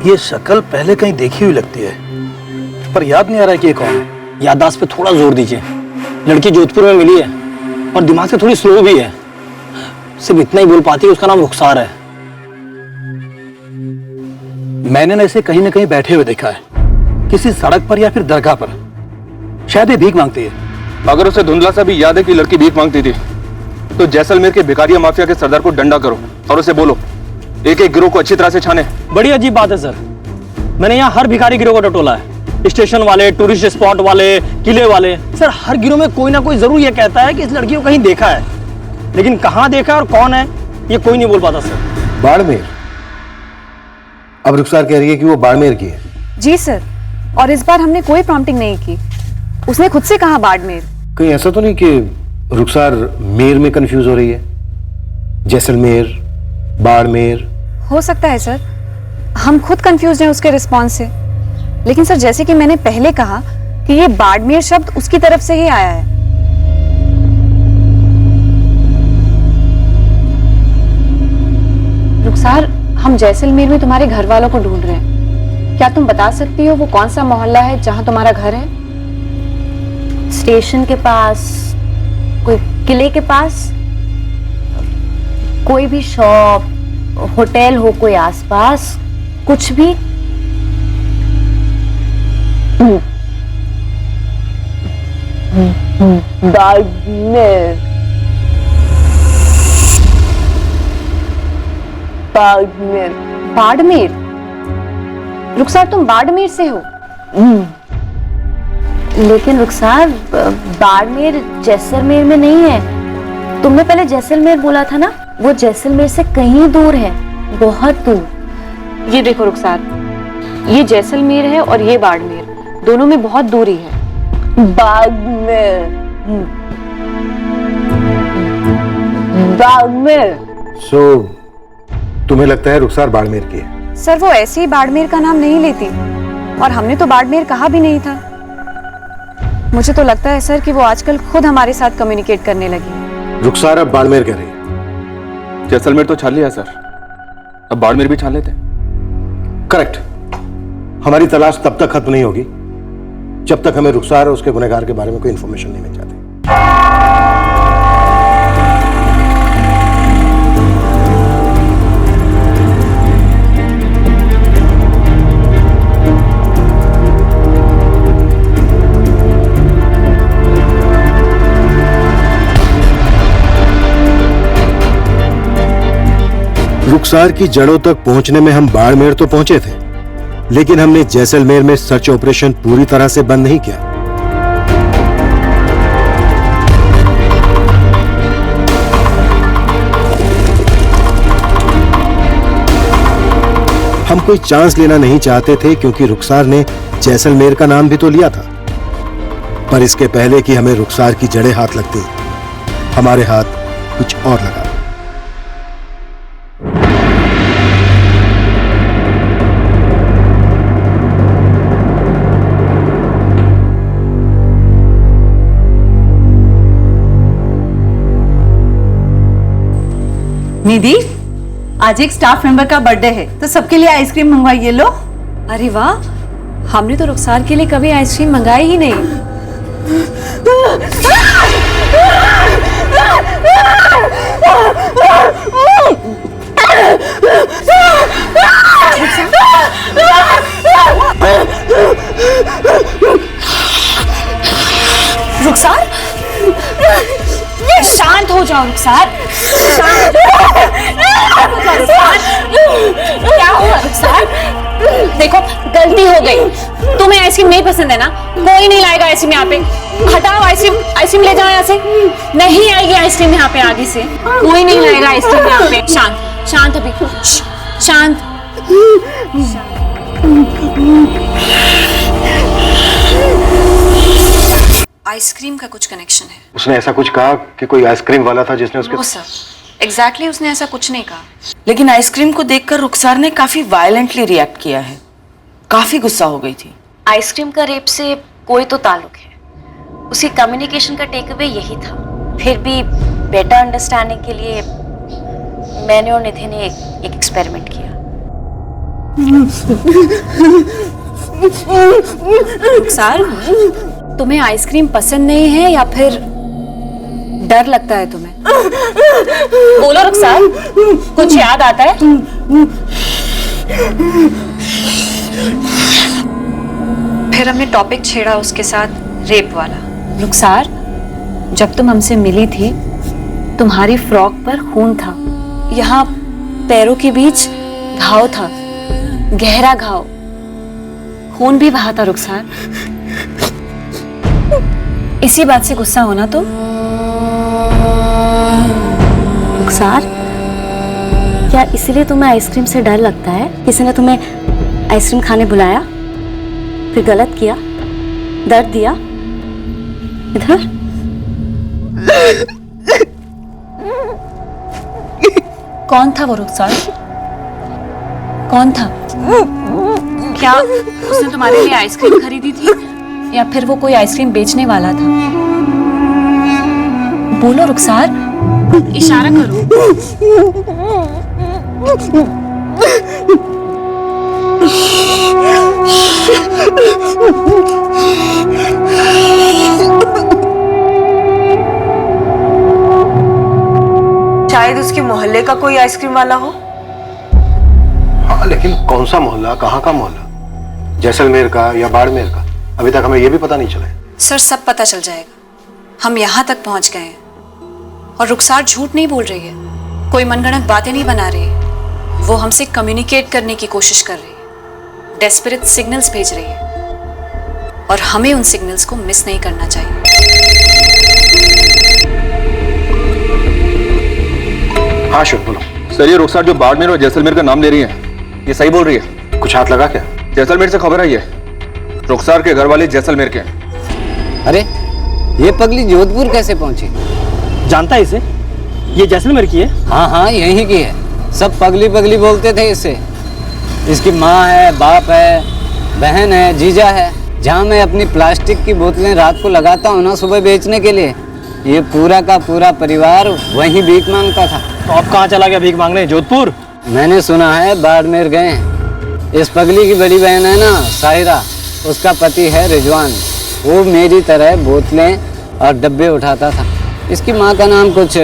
ये शक्ल पहले कहीं देखी हुई लगती है, पर याद नहीं आ रहा कि ये कौन है। याददाश्त पे थोड़ा जोर दीजिए। लड़की जोधपुर में मिली है और दिमाग से थोड़ी स्लो भी है। सिर्फ इतना ही बोल पाती है, उसका नाम रुखसार है। मैंने ना इसे कहीं ना कहीं बैठे हुए देखा है, किसी सड़क पर या फिर दरगाह पर। शायद ये भीख मांगती है। अगर उसे धुंधला सा भी याद है कि लड़की भीख मांगती थी, तो जैसलमेर के भिखारिया माफिया के सरदार को डंडा करो और उसे बोलो एक एक गिरोह को अच्छी तरह से छाने। बड़ी अजीब बात है सर, मैंने यहाँ हर भिखारी गिरोह को टटोला है। स्टेशन वाले, टूरिस्ट स्पॉट वाले, किले वाले, सर हर गिरोह में कोई ना कोई जरूर ये कहता है कि इस लड़की को कहीं देखा है, लेकिन कहाँ देखा और कौन है ये कोई नहीं बोल पाता सर। बाड़मेर? अब रुखसार कह रही है कि वो बाड़मेर की है। जी सर, और इस बार हमने कोई प्रॉम्प्टिंग नहीं की, उसने खुद से कहा बाड़मेर। कहीं ऐसा तो नहीं कि रुखसार मेर में कंफ्यूज हो रही है? जैसलमेर, बाड़मेर। हो सकता है सर, हम खुद कंफ्यूज हैं उसके रिस्पॉन्स से। लेकिन सर जैसे कि मैंने पहले कहा कि ये बाड़मेर शब्द उसकी तरफ से ही आया है। रुखसार, हम जैसलमेर में तुम्हारे घर वालों को ढूंढ रहे हैं। क्या तुम बता सकती हो वो कौन सा मोहल्ला है जहां तुम्हारा घर है? स्टेशन के पास, कोई किले के पास, कोई भी शॉप, होटल हो कोई आसपास, कुछ भी? बाड़मेर। बाड़मेर। बाड़मेर? रुखसार तुम बाड़मेर से हो? लेकिन रुखसार, बाड़मेर जैसलमेर में नहीं है। तुमने पहले जैसलमेर बोला था ना, वो जैसलमेर से कहीं दूर है, बहुत दूर। ये देखो रुखसार, ये जैसलमेर है और ये बाड़मेर, दोनों में बहुत दूरी है। बाड़मेर। बाड़मेर। तुम्हें लगता है रुखसार बाड़मेर की है? सर वो ऐसे ही बाड़मेर का नाम नहीं लेती, और हमने तो बाड़मेर कहा भी नहीं था। मुझे तो लगता है सर कि वो आजकल खुद हमारे साथ कम्युनिकेट करने लगी है। रुखसार अब बाड़मेर कह रही है। जैसलमेर तो छान लिया सर, अब बाड़मेर भी छान लेते। करेक्ट। हमारी तलाश तब तक खत्म नहीं होगी जब तक हमें रुखसार और उसके गुनहगार के बारे में कोई इंफॉर्मेशन नहीं मिल जाती। रुखसार की जड़ों तक पहुंचने में हम बाड़मेर तो पहुंचे थे, लेकिन हमने जैसलमेर में सर्च ऑपरेशन पूरी तरह से बंद नहीं किया। हम कोई चांस लेना नहीं चाहते थे, क्योंकि रुखसार ने जैसलमेर का नाम भी तो लिया था। पर इसके पहले कि हमें रुखसार की जड़ें हाथ लगती, हमारे हाथ कुछ और लगा। निधि, आज एक स्टाफ मेंबर का बर्थडे है तो सबके लिए आइसक्रीम मंगवाइए। लो। अरे वाह, हमने तो रुखसार के लिए कभी आइसक्रीम मंगाई ही नहीं। रुखसार? जाओ रुखसार। क्या हुआ रुखसार? देखो गलती हो गई। तुम्हें आइसक्रीम नहीं पसंद है ना? कोई नहीं लाएगा आइसक्रीम यहाँ पे। हटाओ आइसक्रीम, आइसक्रीम ले जाओ यहाँ से। नहीं आएगी आइसक्रीम यहाँ पे आगे से। कोई नहीं लाएगा आइसक्रीम यहाँ पे। शांत शांत अभी, शांत। आइसक्रीम का कुछ कनेक्शन है। उसने ऐसा कुछ कहा कि कोई आइसक्रीम वाला था जिसने उसके... नो सर, एग्जैक्टली उसने ऐसा कुछ नहीं कहा। लेकिन आइसक्रीम को देखकर रुखसार ने काफी वायलेंटली रिएक्ट किया है, काफी गुस्सा हो गई थी। आइसक्रीम का रेप से कोई तो ताल्लुक है। उसकी कम्युनिकेशन का टेक अवे यही था। फिर भी बेटर अंडरस्टैंडिंग के लिए मैंने और निधि ने एक एक्सपेरिमेंट किया। रुखसार, तुम्हें आइसक्रीम पसंद नहीं है या फिर डर लगता है तुम्हें? बोलो रुखसार, कुछ याद आता है? फिर हमने टॉपिक छेड़ा उसके साथ रेप वाला। रुखसार, जब तुम हमसे मिली थी तुम्हारी फ्रॉक पर खून था। यहाँ पैरों के बीच घाव था, गहरा घाव, खून भी बहा था रुखसार। इसी बात से गुस्सा होना तो? रुखसार, क्या इसलिए तुम्हें आइसक्रीम से डर लगता है? किसी ने तुम्हें आइसक्रीम खाने बुलाया, फिर गलत किया, दर्द दिया? इधर कौन था वो रुखसार? कौन था? क्या उसने तुम्हारे लिए आइसक्रीम खरीदी थी या फिर वो कोई आइसक्रीम बेचने वाला था? बोलो रुखसार, इशारा करो। शायद उसके मोहल्ले का कोई आइसक्रीम वाला हो। हाँ, लेकिन कौन सा मोहल्ला, कहाँ का मोहल्ला? जैसलमेर का या बाड़मेर का? अभी तक हमें यह भी पता नहीं चला है। सर, सब पता चल जाएगा। हम यहाँ तक पहुँच गए हैं और रुखसार झूठ नहीं बोल रही है, कोई मनगढ़ंत बातें नहीं बना रही है। वो हमसे कम्युनिकेट करने की कोशिश कर रही है, डेस्परेट सिग्नल्स भेज रही है और हमें उन सिग्नल्स को मिस नहीं करना चाहिए। हाँ शुभ, बोलो। सर, ये रुखसार जो बाड़मेर और जैसलमेर का नाम ले रही है, ये सही बोल रही है? कुछ हाथ लगा क्या? जैसलमेर से खबर आई है, रुखसार के घर वाले जैसलमेर के हैं। अरे ये पगली जोधपुर कैसे पहुंची? जानता है इसे? ये जैसलमेर की है? हाँ हाँ, यहीं की है। सब पगली पगली बोलते थे इससे। इसकी माँ है, बाप है, बहन है, जीजा है। जहाँ मैं अपनी प्लास्टिक की बोतलें रात को लगाता हूँ ना सुबह बेचने के लिए, ये पूरा का पूरा परिवार वहीं भीख मांगता था। तो अब कहाँ चला गया भीख मांगने? जोधपुर? मैंने सुना है बाड़मेर गए हैं। इस पगली की बड़ी बहन है ना साहिरा, उसका पति है रिजवान। वो मेरी तरह बोतलें और डब्बे उठाता था। इसकी माँ का नाम कुछ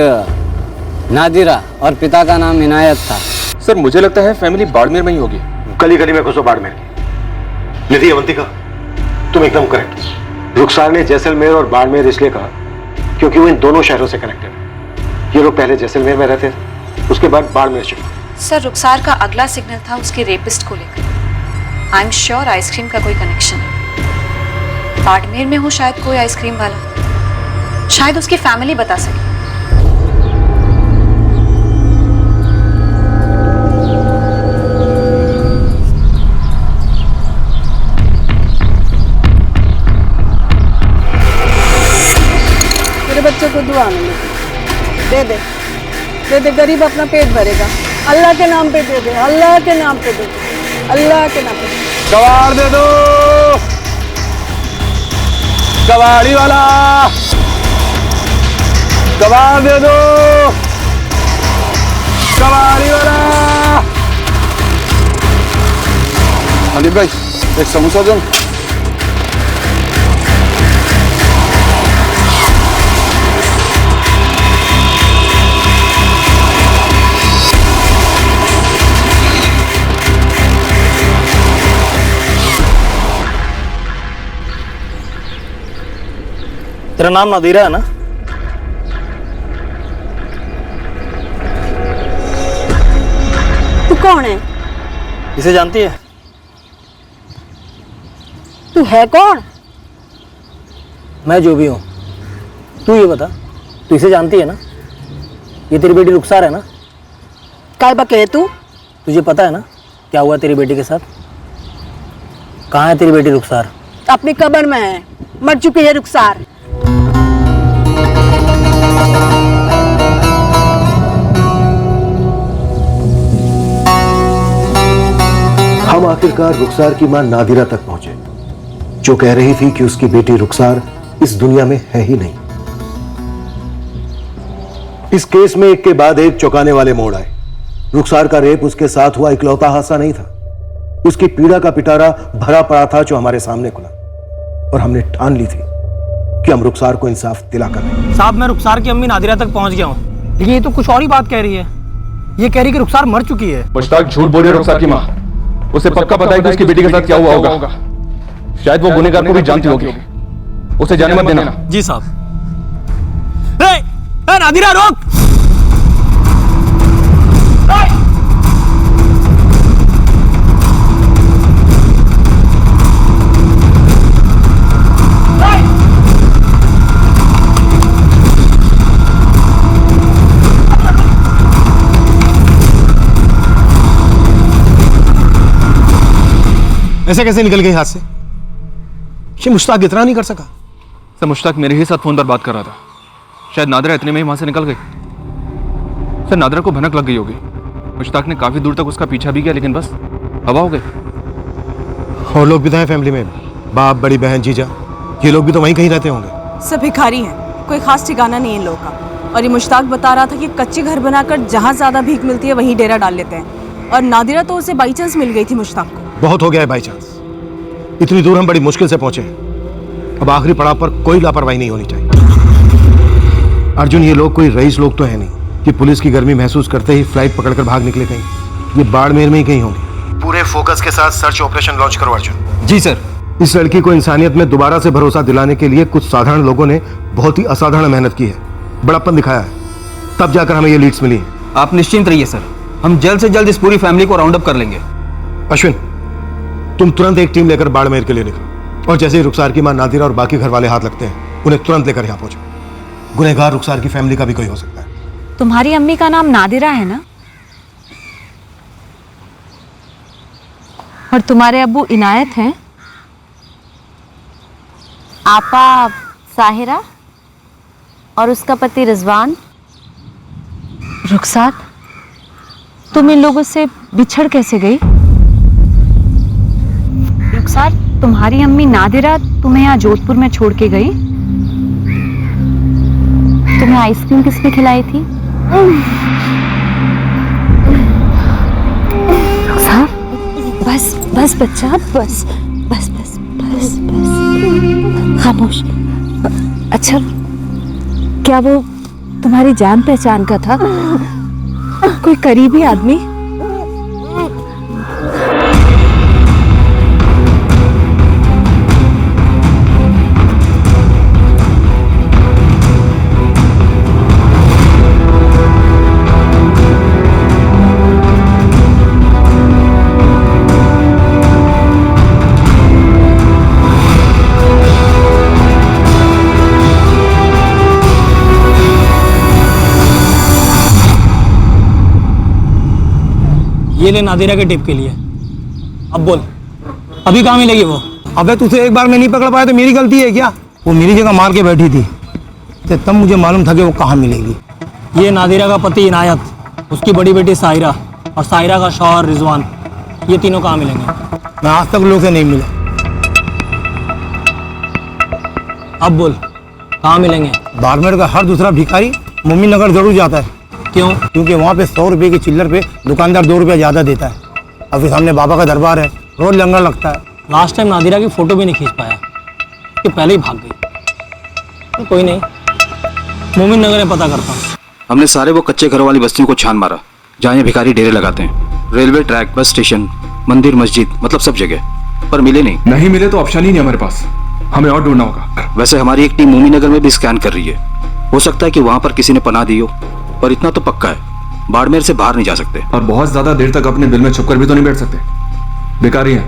नादिरा और पिता का नाम इनायत था। सर, मुझे लगता है फैमिली बाड़मेर में ही होगी। गली गली में घुसो बाड़मेर की। निधि, अवंतिका, तुम एकदम करेक्ट। रुखसार ने जैसलमेर और बाड़मेर इसलिए कहा क्योंकि वो इन दोनों शहरों से कनेक्टेड है। ये लोग पहले जैसलमेर में रहते थे, उसके बाद बाड़मेर शिफ्ट। सर, रुखसार का अगला सिग्नल था उसके रेपिस्ट को लेकर। आई एम श्योर आइसक्रीम का कोई कनेक्शन है। बाड़मेर में हो शायद कोई आइसक्रीम वाला, शायद उसकी फैमिली बता सके। मेरे बच्चे को दुआ में दे दे, दे दे, गरीब अपना पेट भरेगा। अल्लाह के नाम पे दे दे, अल्लाह के नाम पे दे दे, अल्लाह के नाम पे। कबाड़ दे दो, कबाड़ी वाला, कबाड़ दे दो, कबाड़ी वाला। अली भाई, एक समोसा दो। तेरा नाम नादिरा है ना? कौन है? इसे जानती है? तू है कौन? मैं जो भी हूँ, तू ये बता, तू इसे जानती है ना? ये तेरी बेटी रुखसार है ना? काय बके तू? तुझे पता है ना क्या हुआ तेरी बेटी के साथ? कहाँ है तेरी बेटी रुखसार? अपनी कब्र में है, मर चुकी है रुखसार। हम आखिरकार रुखसार की मां नादिरा तक पहुंचे, जो कह रही थी कि उसकी बेटी रुखसार इस दुनिया में है ही नहीं। इस केस में एक के बाद एक चौंकाने वाले मोड़ आए। रुखसार का रेप उसके साथ हुआ इकलौता हादसा नहीं था। उसकी पीड़ा का पिटारा भरा पड़ा था जो हमारे सामने खुला, और हमने ठान ली थी कि हम रुखसार को इंसाफ दिला कर रहे। साहब, मैं रुखसार की अम्मी नादिरा तक पहुंच गया हूँ, लेकिन ये तो कुछ और ही बात कह रही है। ये कह रही कि रुखसार मर चुकी है। मुश्ताक झूठ बोल रही है रुखसार की माँ। उसे पक्का पता है कि उसकी बेटी के साथ क्या हुआ होगा। शायद वो गुनहगार को भी जानती होगी। उसे जाने मत देना। जी साहब। ए, नादिरा रोक! ऐसे कैसे निकल गई हाथ से? ये मुश्ताक इतना नहीं कर सका। सर, मुश्ताक मेरे ही साथ फोन पर बात कर रहा था। शायद नादिरा इतने में ही वहां से निकल गई। सर, नादिरा को भनक लग गई होगी। मुश्ताक ने काफी दूर तक उसका पीछा भी किया, लेकिन बस हवा हो गई। और लोग भी तो हैं फैमिली में, बाप, बड़ी बहन, जीजा, ये लोग भी तो वहीं कहीं रहते होंगे। सब भिखारी हैं, कोई खास ठिकाना नहीं है इन लोगों का। और ये मुश्ताक बता रहा था कि कच्चे घर बनाकर जहाँ ज्यादा भीख मिलती है वहीं डेरा डाल लेते हैं। और नादिरा तो उसे बाई चांस मिल गई थी मुश्ताक को। बहुत हो गया है बाई चांस। इतनी दूर हम बड़ी मुश्किल से पहुंचे हैं। अब आखिरी पड़ाव पर कोई लापरवाही नहीं होनी चाहिए। अर्जुन, ये लोग कोई रईस लोग तो है नहीं कि पुलिस की गर्मी महसूस करते ही फ्लाइट पकड़कर भाग निकले कहीं। ये बाड़मेर में ही कहीं होंगे। पूरे फोकस के साथ सर्च ऑपरेशन लॉन्च करो अर्जुन। जी सर। इस लड़की को इंसानियत में दोबारा से भरोसा दिलाने के लिए कुछ साधारण लोगों ने बहुत ही असाधारण मेहनत की है, बड़प्पन दिखाया है, तब जाकर हमें ये लीड्स मिली। आप निश्चिंत रहिए सर, हम जल्द से जल्द इस पूरी फैमिली को राउंड अप कर लेंगे। अश्विन, तुम तुरंत एक टीम लेकर बाड़मेर के लिए निकलो, और जैसे ही रुखसार की मां नादिरा और बाकी घर वाले हाथ लगते हैं, उन्हें तुरंत लेकर यहाँ पहुंचो। गुनहगार रुखसार की फैमिली का भी कोई हो सकता है। तुम्हारी अम्मी का नाम नादिरा है ना? और तुम्हारे अब्बू इनायत हैं? आपा साहिरा और उसका पति रिजवान। रुखसार, तुम इन लोगों से बिछड़ कैसे गई? रुखसार, तुम्हारी अम्मी नादिरा तुम्हें यहाँ जोधपुर में छोड़ के गई? तुम्हें आइसक्रीम किसने खिलाई थी? रुखसार, बस बस बच्चा, बस बस बस बस बस, खामोश। अच्छा, क्या वो तुम्हारी जान पहचान का था? कोई करीबी आदमी? ये ले नादिरा के टिप के लिए। अब बोल, अभी कहाँ मिलेगी वो? अबे तुझे एक बार मैं नहीं पकड़ पाया तो मेरी गलती है क्या? वो मेरी जगह मार के बैठी थी, तो तब मुझे मालूम था कि वो कहाँ मिलेगी। ये नादिरा का पति इनायत, उसकी बड़ी बेटी साहिरा और साहिरा का शौहर रिजवान, ये तीनों कहाँ मिलेंगे? मैं आज तक लोग से नहीं मिला। अब बोल, कहाँ मिलेंगे? बाड़मेर का हर दूसरा भिखारी मुम्मी नगर जरूर जाता है। क्यों? क्योंकि वहाँ पे 100 रुपये की चिल्लर पे दुकानदार 2 रुपया ज़्यादा देता है। अब फिर सामने बाबा का दरबार है, रोज लंगर लगता है। लास्ट टाइम नादिरा की फोटो भी नहीं खींच पाया कि पहले ही भाग गई। कोई नहीं, मोमिन नगर में पता करता हूँ। हमने सारे वो कच्चे घरों वाली बस्तियों को छान मारा जहाँ ये भिखारी डेरे लगाते हैं। रेलवे ट्रैक, बस स्टेशन, मंदिर, मस्जिद, मतलब सब जगह, पर मिले नहीं मिले तो ऑप्शन ही नहीं हमारे पास, हमें और ढूंढना होगा। वैसे हमारी एक टीम मोमिन नगर में भी स्कैन कर रही है। हो सकता है कि वहाँ पर किसी ने पनाह दी हो, पर इतना तो पक्का है बाड़मेर से बाहर नहीं जा सकते। और बहुत ज्यादा देर तक अपने दिल में छुप कर भी तो नहीं बैठ सकते। बेकारी है,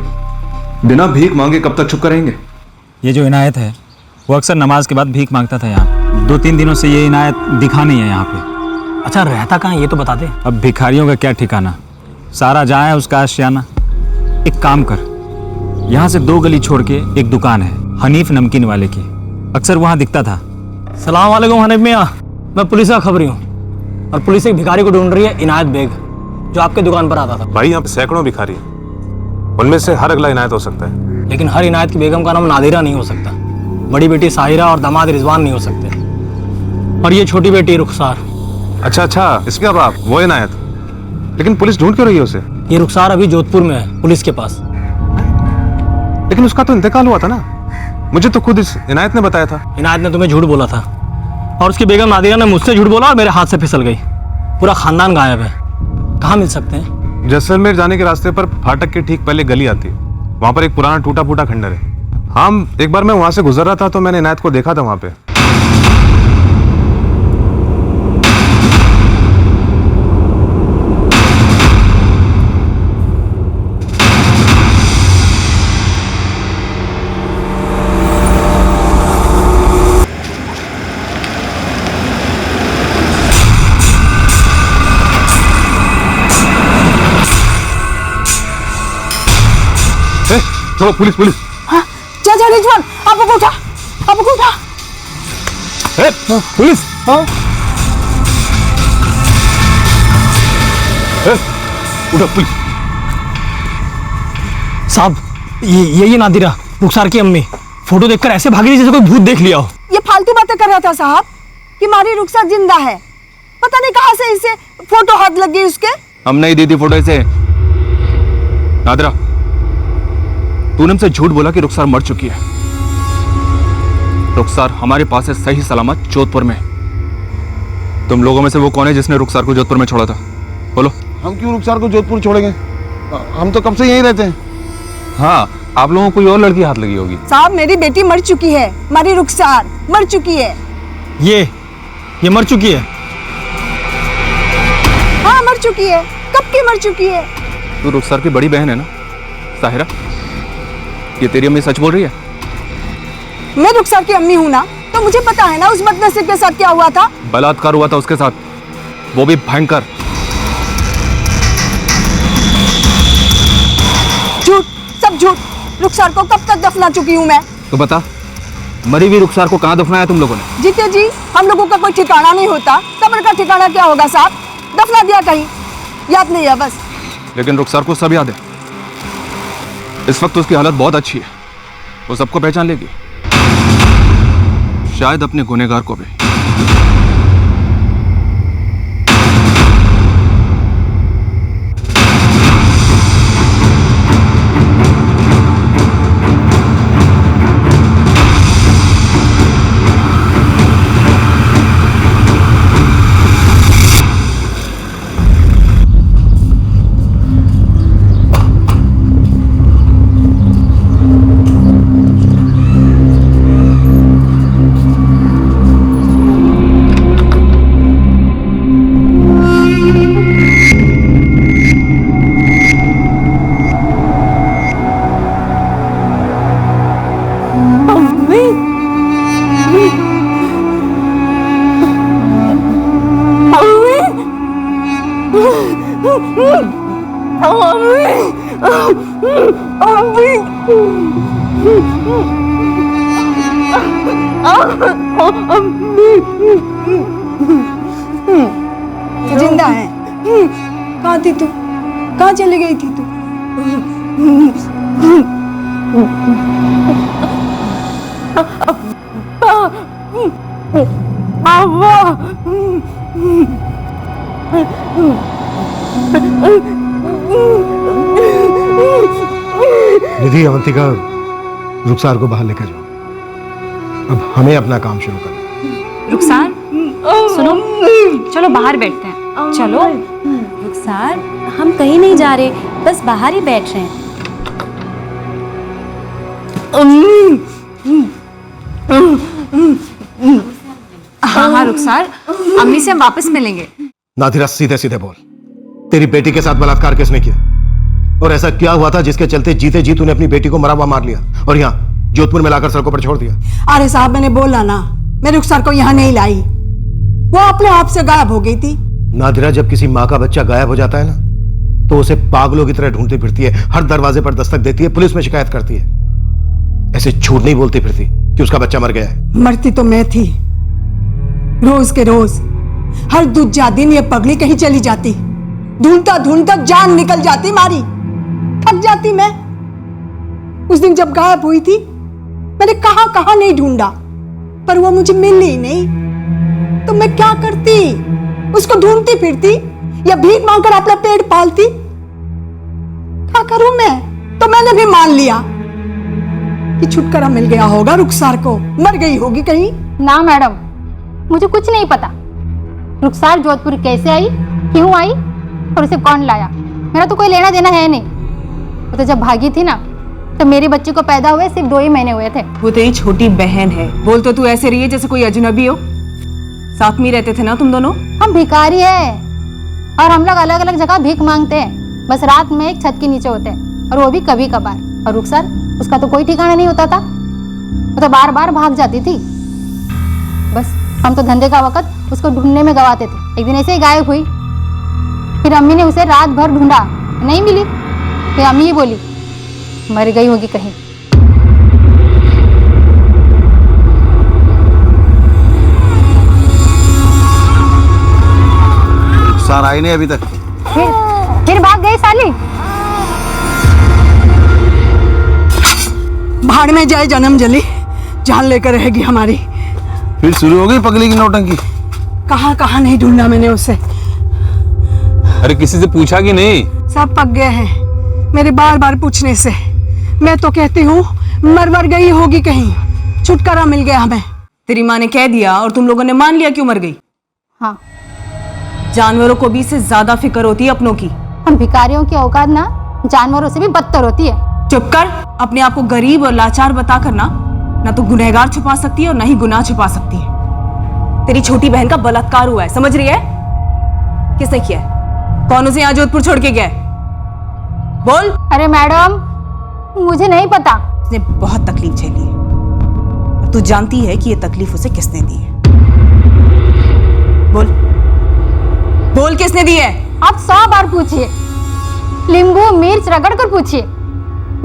बिना भीख मांगे कब तक छुप कर रहेंगे? ये जो इनायत है वो अक्सर नमाज के बाद भीख मांगता था यहाँ। 2-3 दिनों से ये इनायत दिखा नहीं है यहाँ पे। अच्छा रहता कहाँ ये तो बता दे। अब भिखारियों का क्या ठिकाना, सारा जहाँ है उसका आशियाना। एक काम कर, यहाँ से 2 गली छोड़ के एक दुकान है हनीफ नमकीन वाले की, अक्सर वहाँ दिखता था। सलाम वालेकुम हनीफ मियाँ, मैं पुलिस का खबरी हूँ और पुलिस एक भिखारी को ढूंढ रही है, इनायत बेग, जो आपके दुकान पर आता था। भाई यहाँ पे सैकड़ों भिखारी हैं, उनमें से हर अगला इनायत हो सकता है। लेकिन हर इनायत की बेगम का नाम नादिरा नहीं हो सकता, बड़ी बेटी साहिरा और दामाद रिजवान नहीं हो सकते, और ये छोटी बेटी रुखसार। अच्छा अच्छा, इसका बाप वो इनायत, लेकिन पुलिस ढूंढ क्यों रही है उसे? ये रुखसार अभी जोधपुर में है, पुलिस के पास। लेकिन उसका तो इंतकाल हुआ था ना, मुझे तो खुद इस इनायत ने बताया था। इनायत ने तुम्हें झूठ बोला था और उसकी बेगम नादिरा ने मुझसे झूठ बोला और मेरे हाथ से फिसल गई। पूरा खानदान गायब है, कहाँ मिल सकते हैं? जैसलमेर जाने के रास्ते पर फाटक के ठीक पहले गली आती है, वहां पर एक पुराना टूटा फूटा खंडर है। हाँ, एक बार मैं वहां से गुजर रहा था तो मैंने इनायत को देखा था वहां पे। चलो पुलिस पुलिस। हाँ, जा रिजवान, आपको उठा, आपको उठा। पुलिस। हाँ उठा पुलिस। साहब ये नादिरा, रुखसार की अम्मी, फोटो देखकर ऐसे भागी जैसे कोई भूत देख लिया हो। ये फालतू बातें कर रहा था साहब कि हमारी रुखसार जिंदा है, पता नहीं कहाँ से इसे फोटो हाथ लग गई उसके। हमने ही दी थी फोटो इसे। नादिरा, तूने हमसे झूठ बोला कि रुखसार मर चुकी है। रुखसार हमारे पास है सही सलामत जोधपुर में। तुम लोगों में से वो कौन है जिसने रुखसार को जोधपुर में छोड़ा था? बोलो। हम क्यों रुखसार को जोधपुर छोड़ेंगे, हम तो कब से यहीं रहते हैं। हाँ, आप लोगों को कोई और लड़की हाथ लगी होगी। साहब मेरी बेटी मर चुकी है, हमारी रुखसार मर चुकी है। ये मर चुकी है? हाँ मर चुकी है, कब की मर चुकी है। तू रुखसार की बड़ी बहन है ना साहिरा? ये तेरी अम्मी सच बोल रही है? मैं रुखसार की अम्मी हूँ ना, तो मुझे पता है ना उस बदनसीब के साथ क्या हुआ था। बलात्कार हुआ था उसके साथ, वो भी भयंकर। झूठ, सब झूठ। रुखसार को कब तक दफना चुकी हूँ मैं। तो बता, मरी हुई रुखसार को कहाँ दफनाया तुम लोगों ने? जीते जी, हम लोगों का कोई ठिकाना नहीं होता, कब्र का ठिकाना क्या होगा साहब? दफना दिया कहीं, याद नहीं है बस। लेकिन रुखसार को सब याद है। इस वक्त उसकी हालत बहुत अच्छी है, वो सबको पहचान लेगी, शायद अपने गुनहगार को भी। जिंदा है। कहाँ थी तू, कहाँ चली गई थी तू? निधि, अवंतिका, रुखसार को बाहर लेकर जाओ, अब हमें अपना काम शुरू करना। रुखसार सुनो, चलो बाहर बैठते हैं। चलो रुखसार, हम कहीं नहीं जा रहे, बस बाहर ही बैठ रहे हैं। हाँ रुखसार, अम्मी से हम वापस मिलेंगे। नादिरा सीधे सीधे बोल, तेरी बेटी के साथ बलात्कार किसने किया? और ऐसा क्या हुआ था जिसके चलते जीते जी तूने अपनी बेटी को मरा हुआ मार लिया और यहाँ जोधपुर में लाकर सड़कों पर छोड़ दिया? अरे साहब, मैंने बोला ना, मैं रुखसार को यहाँ नहीं लाई, वो अपने आप से गायब हो गई थी। नादिरा, जब किसी माँ का बच्चा गायब हो जाता है ना, तो उसे पागलों की तरह ढूंढती फिरती है, हर दरवाजे पर दस्तक देती है, पुलिस में शिकायत करती है। ऐसे झूठ नहीं बोलती फिरती कि उसका बच्चा मर गया है। मरती तो मैं थी, रोज के रोज, हर दूसरा दिन ये पगली कहीं चली जाती, ढूंढता ढूंढता जान निकल जाती मारी, थक जाती मैं। उस दिन जब गायब हुई थी, मैंने कहां कहां नहीं ढूंढा, पर वो मुझे मिली ही नहीं। तो मैं क्या करती? उसको ढूंढती फिरती या भीख मांगकर अपना पेट पालती? क्या करूं मैं? तो मैंने भी मान लिया कि छुटकारा मिल गया होगा रुखसार को, मर गई होगी कहीं। ना मैडम, मुझे कुछ नहीं पता। रुखसार जोधपुर कैसे आई, क्यों आई और उसे कौन लाया, मेरा तो कोई लेना देना है नहीं। वो तो जब भागी थी ना, तो मेरे बच्चे को पैदा हुए सिर्फ 2 ही महीने हुए थे। वो तेरी छोटी बहन है, बोल तो तू ऐसे रही है जैसे कोई अजनबी हो। साथ में रहते थे ना तुम दोनों? हम भिखारी है और हम लोग अलग अलग जगह भीख मांगते हैं, बस रात में एक छत के नीचे होते हैं, और वो भी कभी कभार। और रुखसार, उसका तो कोई ठिकाना नहीं होता था, वो तो बार बार भाग जाती थी। बस हम तो धंधे का वक्त उसको ढूंढने में गवाते थे। एक दिन ऐसे ही गायब हुई, फिर अम्मी ने उसे रात भर ढूंढा, नहीं मिली। फिर अम्मी ही बोली मर गई होगी कहीं। रुखसार आई नहीं अभी तक। फिर भाग गई साली। भाड़ में जाए जन्म जली, जान लेकर रहेगी हमारी। फिर शुरू हो गई पगली की नौटंकी। कहां कहां नहीं ढूंढा मैंने उसे। अरे किसी से पूछा कि नहीं? सब पक गए हैं मेरे बार बार पूछने से। मैं तो कहती हूँ मर गई होगी कहीं, छुटकारा मिल गया हमें। तेरी माँ ने कह दिया और तुम लोगों ने मान लिया क्यों मर गई? हाँ, जानवरों को भी इससे ज्यादा फिक्र होती है अपनों की। हम भिखारियों की औकात ना जानवरों से भी बदतर होती है। चुप कर। अपने आप को गरीब और लाचार बता कर ना तो गुनहगार छुपा सकती है और ना ही गुनाह छुपा सकती है। तेरी छोटी बहन का बलात्कार हुआ है, समझ रही है? किसने किया है? कौन उसे यहाँ जोधपुर छोड़ के गया है? बोल। अरे मैडम, मुझे नहीं पता। उसने बहुत तकलीफ झेली है और तू जानती है कि ये तकलीफ उसे किसने दी है। बोल बोल, किसने दी है? आप 100 बार पूछिए, नींबू मिर्च रगड़ कर पूछिए,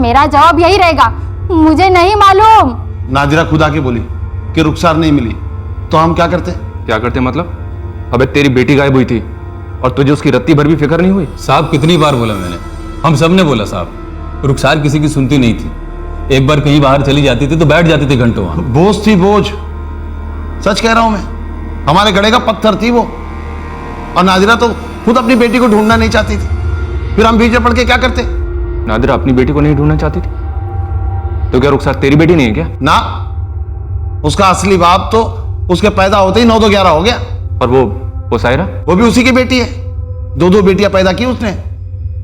मेरा जवाब यही रहेगा, मुझे नहीं मालूम। नादिरा खुद आके बोली कि रुखसार नहीं मिली, तो हम क्या करते? क्या करते मतलब? अबे तेरी बेटी गायब हुई थी और तुझे उसकी रत्ती भर भी फिक्र नहीं हुई? साहब कितनी बार बोला मैंने, हम सब ने बोला साहब, रुखसार किसी की सुनती नहीं थी। एक बार कहीं बाहर चली जाती थी तो बैठ जाती थी घंटों वहां। बोझ थी बोझ, सच कह रहा हूं मैं। हमारे गड़े का पत्थर थी वो। और नादिरा तो खुद अपनी बेटी को ढूंढना नहीं चाहती थी, फिर हम पीछे पड़ के क्या करते? नादिरा अपनी बेटी को नहीं ढूंढना चाहती थी तो क्या रुखसार तेरी बेटी नहीं है क्या? ना, उसका असली बाप तो उसके पैदा होते ही 9-11 हो गया। और वो सायरा, वो भी उसी की बेटी है। 2 बेटियां पैदा की उसने,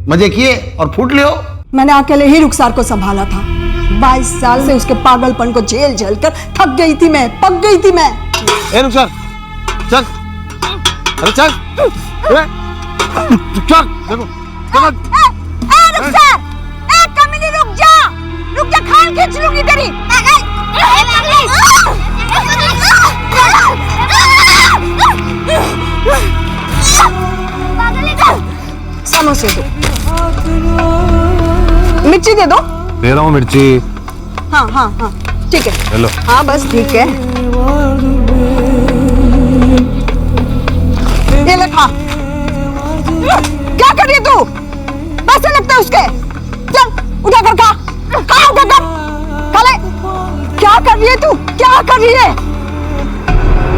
मजे किए और फूट लियो। मैंने अकेले ही रुखसार को संभाला था। 22 साल से उसके पागलपन को झेल झेल कर थक गई थी मैं, पक गई थी मैं। ए रुखसार, चल, अरे चल, चल, देखो, रुखसार, कमीनी रुक जा, खान खींच लूंगी तेरी। समोसे दो, मिर्ची दे दो। दे रहा हूँ मिर्ची। हाँ हाँ हाँ, ठीक है। चलो। हाँ बस ठीक है, ये ले खा। क्या कर रही है तू? पैसे लगते हैं उसके। चल उठा कर खा, खा उठा कर, खा ले। क्या कर रही है तू? क्या कर रही है?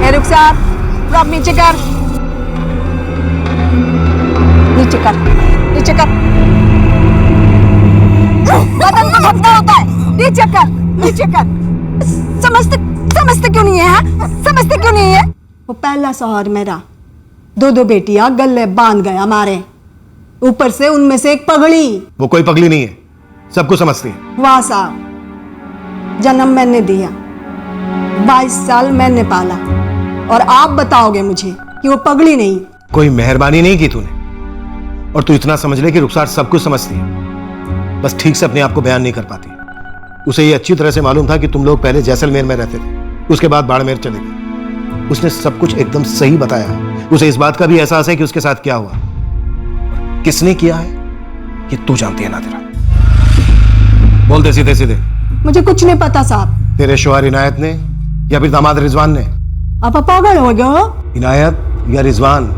ए रुखसार, अब नीचे कर, नीचे कर, नीचे कर। बदन में भटका होता है, नीचे कर, नीचे कर। समझते क्यों नहीं है? हाँ? समझते क्यों नहीं है? वो पहला शौहर मेरा 2 बेटियां गले बांध गया मारे, ऊपर से उनमें से एक पगड़ी। वो कोई पगली नहीं है, सब कुछ समझती है। वाह साहब, जन्म मैंने दिया, 22 साल मैंने पाला, और आप बताओगे मुझे कि वो पगड़ी नहीं? कोई मेहरबानी नहीं की तूने, और तू इतना समझ ले कि रुखसार सब कुछ समझती है, बस ठीक से अपने आप को बयान नहीं कर पाती। उसे ये अच्छी तरह से मालूम था कि तुम लोग पहले जैसलमेर में रहते थे, उसके बाद बाड़मेर चले गए। उसने सब कुछ एकदम सही बताया। उसे इस बात का भी एहसास है कि उसके साथ क्या हुआ, किसने किया है, ये तू जानती है नादिरा। बोल दे सीधे सीधे। मुझे कुछ नहीं पता साहब। तेरे शौहर इनायत ने या फिर दामाद रिजवान ने? आप पागल हो गए हो? इनायत या रिजवान,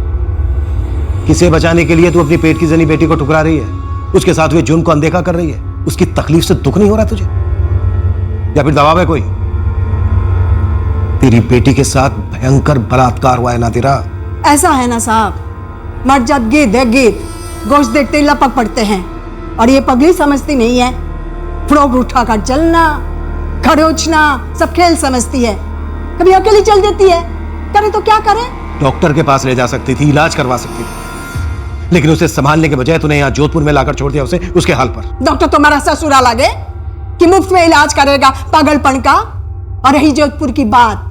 किसे बचाने के लिए तू अपनी पेट की जनी बेटी को ठुकरा रही है, उसके साथ हुए जुर्म को अनदेखा कर रही है? उसकी तकलीफ से दुख नहीं हो रहा तुझे, या फिर दबाव है कोई? तेरी बेटी के साथ भयंकर बलात्कार हुआ है नादिरा। ऐसा है ना साहब, मर जात गिद्ध है गिद्ध, गोश्त देखते ही लपक पड़ते हैं। और ये पगली समझती नहीं है, फ्रॉक उठाकर चलना, खरोचना सब खेल समझती है। कभी अकेली चल देती है, करे तो क्या करे? डॉक्टर के पास ले जा सकती थी, इलाज करवा सकती थी, लेकिन उसे संभालने के बजाय तूने यहाँ जोधपुर में लाकर छोड़ दिया उसे उसके हाल पर। डॉक्टर तुम्हारा ससुरा लगे कि मुफ्त में इलाज करेगा पागलपन का? और रही जोधपुर की बात,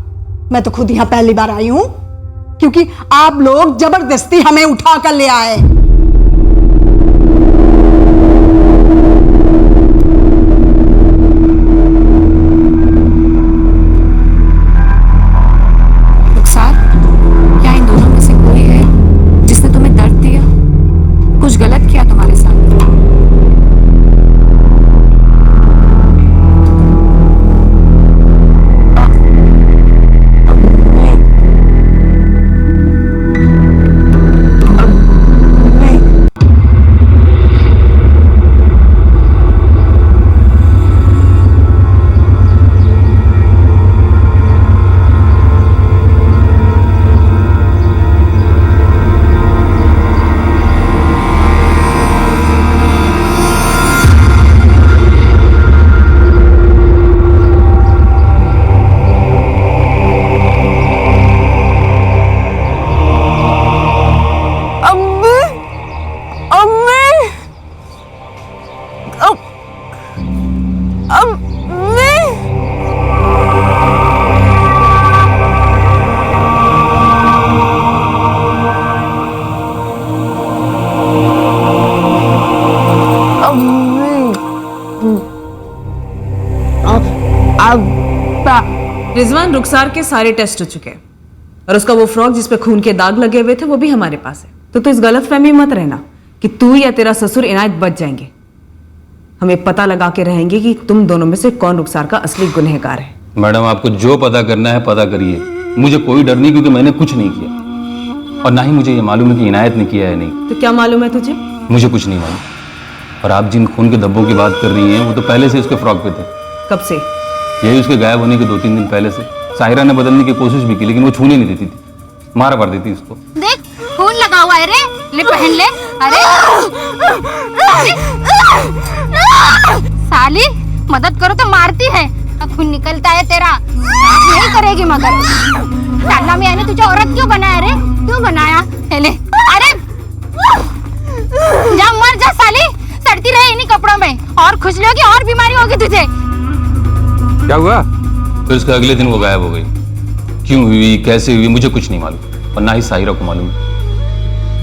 मैं तो खुद यहाँ पहली बार आई हूं क्योंकि आप लोग जबरदस्ती हमें उठा कर ले आए। रुखसार, क्या इन दोनों में से कोई है जिसने तुम्हें दर्द दिया, कुछ गलत किया तुम्हारे साथ? रिजवान, रुखसार के सारे टेस्ट हो चुके हैं और उसका वो फ्रॉक जिस पे खून के दाग लगे हुए थे वो भी हमारे पास है। तो तू इस गलतफहमी में मत रहना कि तू या तेरा ससुर इनायत बच जाएंगे। हमें पता लगा के रहेंगे कि तुम दोनों में से कौन रुखसार का असली गुनहगार है। मैडम, आपको जो पता करना है पता करिए, मुझे कोई डर नहीं, क्योंकि मैंने कुछ नहीं किया और ना ही मुझे ये मालूम है कि इनायत ने किया है नहीं। तो क्या मालूम है तुझे? मुझे कुछ नहीं मालूम। और आप जिन खून के धब्बों की बात कर रही हैं वो तो पहले से उसके फ्रॉक पे थे। कब से? यही उसके गायब होने के 2-3 दिन पहले से। साहिरा ने बदलने की कोशिश भी की लेकिन वो छूने नहीं देती थी, मारा कर देती उसको। देख खून लगा हुआ है रे, ले पहन ले। अरे साली, मदद करो तो मारती है, खून निकलता है तेरा, आप नहीं करेगी मगर। अल्लाह मियां ने तुझे औरत क्यों बनाया रे? क्यों बनाया? ले अरे जा मर जा साली, सड़ती रहे इन्हीं कपड़ों में, और खुजली होगी और बीमारी होगी तुझे। क्या हुआ? फिर उसके अगले दिन वो गायब हो गई। क्यों हुई, कैसे हुई, मुझे कुछ नहीं मालूम और ना ही साहिरा को मालूम।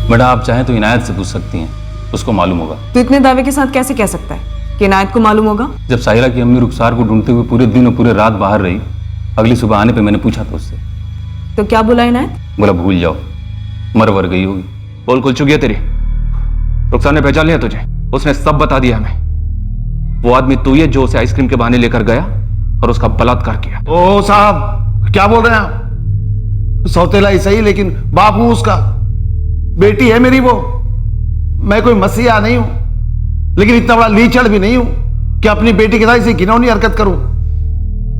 बेटा, आप चाहें तो इनायत से पूछ सकती हैं, उसको मालूम होगा। तो इतने दावे के साथ कैसे कह सकता है कि इनायत को मालूम होगा? जब साहिरा की अम्मी रुखसार को ढूंढते हुए पूरे दिन और पूरे रात बाहर रही, अगली सुबह आने पे मैंने पूछा था उससे। तो क्या बोला इनायत? बोला भूल जाओ, मर वर गई होगी। बोल खुल चुकी है तेरी। रुखसार ने पहचान लिया तुझे, उसने सब बता दिया हमें। वो आदमी तू ही है जो उसे आइसक्रीम के बहाने लेकर गया और उसका बलात्कार किया। ओ साहब, क्या बोल रहे हैं आप? सौतेला ही सही लेकिन बाप हूं उसका, बेटी है मेरी वो। मैं कोई मसीहा नहीं हूं लेकिन इतना बड़ा लीचड़ भी नहीं हूं कि अपनी बेटी के साथ ऐसी घिनौनी हरकत करूं।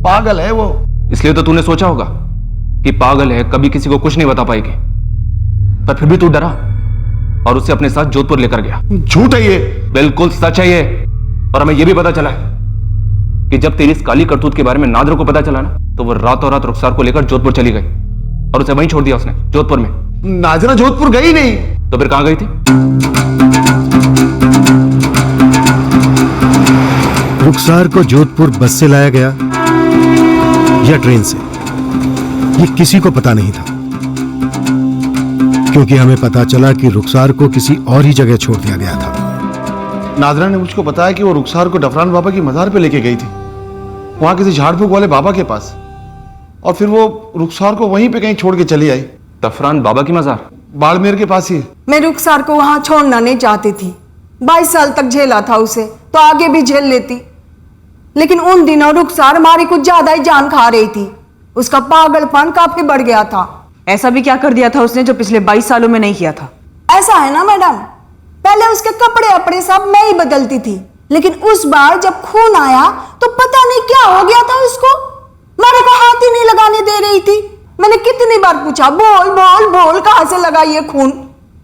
पागल है वो। इसलिए तो तूने सोचा होगा कि पागल है, कभी किसी को कुछ नहीं बता पाएगी, पर फिर भी तू डरा और उससे अपने साथ जोधपुर लेकर गया। झूठ है ये। बिल्कुल सच है ये। और हमें यह भी पता चला है कि जब तेरी इस काली करतूत के बारे में नादर को पता चला ना, तो वो रातों रात रुखसार को लेकर जोधपुर चली गई और उसे वहीं छोड़ दिया उसने, जोधपुर में। नाजरा जोधपुर गई नहीं। तो फिर कहां गई थी? रुखसार को जोधपुर बस से लाया गया या ट्रेन से, ये किसी को पता नहीं था। क्योंकि हमें पता चला कि रुखसार को किसी और ही जगह छोड़ दिया गया था। नादरा ने मुझको बताया कि वो रुखसार को डफरान बाबा की मज़ार पे लेके गई थी, वहां किसी झाड़ फूक वाले बाबा के पास, और फिर वो रुखसार को वहीं पे कहीं छोड़ के चली आई। डफरान बाबा की मज़ार बाड़मेर के पास ही। मैं रुखसार को वहां छोड़ना नहीं चाहती थी। 22 साल तक झेला था उसे, तो आगे भी झेल लेती, लेकिन उन दिनों रुखसार हमारी कुछ ज्यादा ही जान खा रही थी। उसका पागलपन काफी बढ़ गया था। ऐसा भी क्या कर दिया था उसने जो पिछले 22 सालों में नहीं किया था? ऐसा है ना मैडम, पहले उसके कपड़े अपड़े सब मैं ही बदलती थी, लेकिन उस बार जब खून आया तो पता नहीं क्या हो गया था उसको, मारे को हाथ ही नहीं लगाने दे रही थी। मैंने कितनी बार पूछा, बोल बोल बोल कहां से लगा ये खून,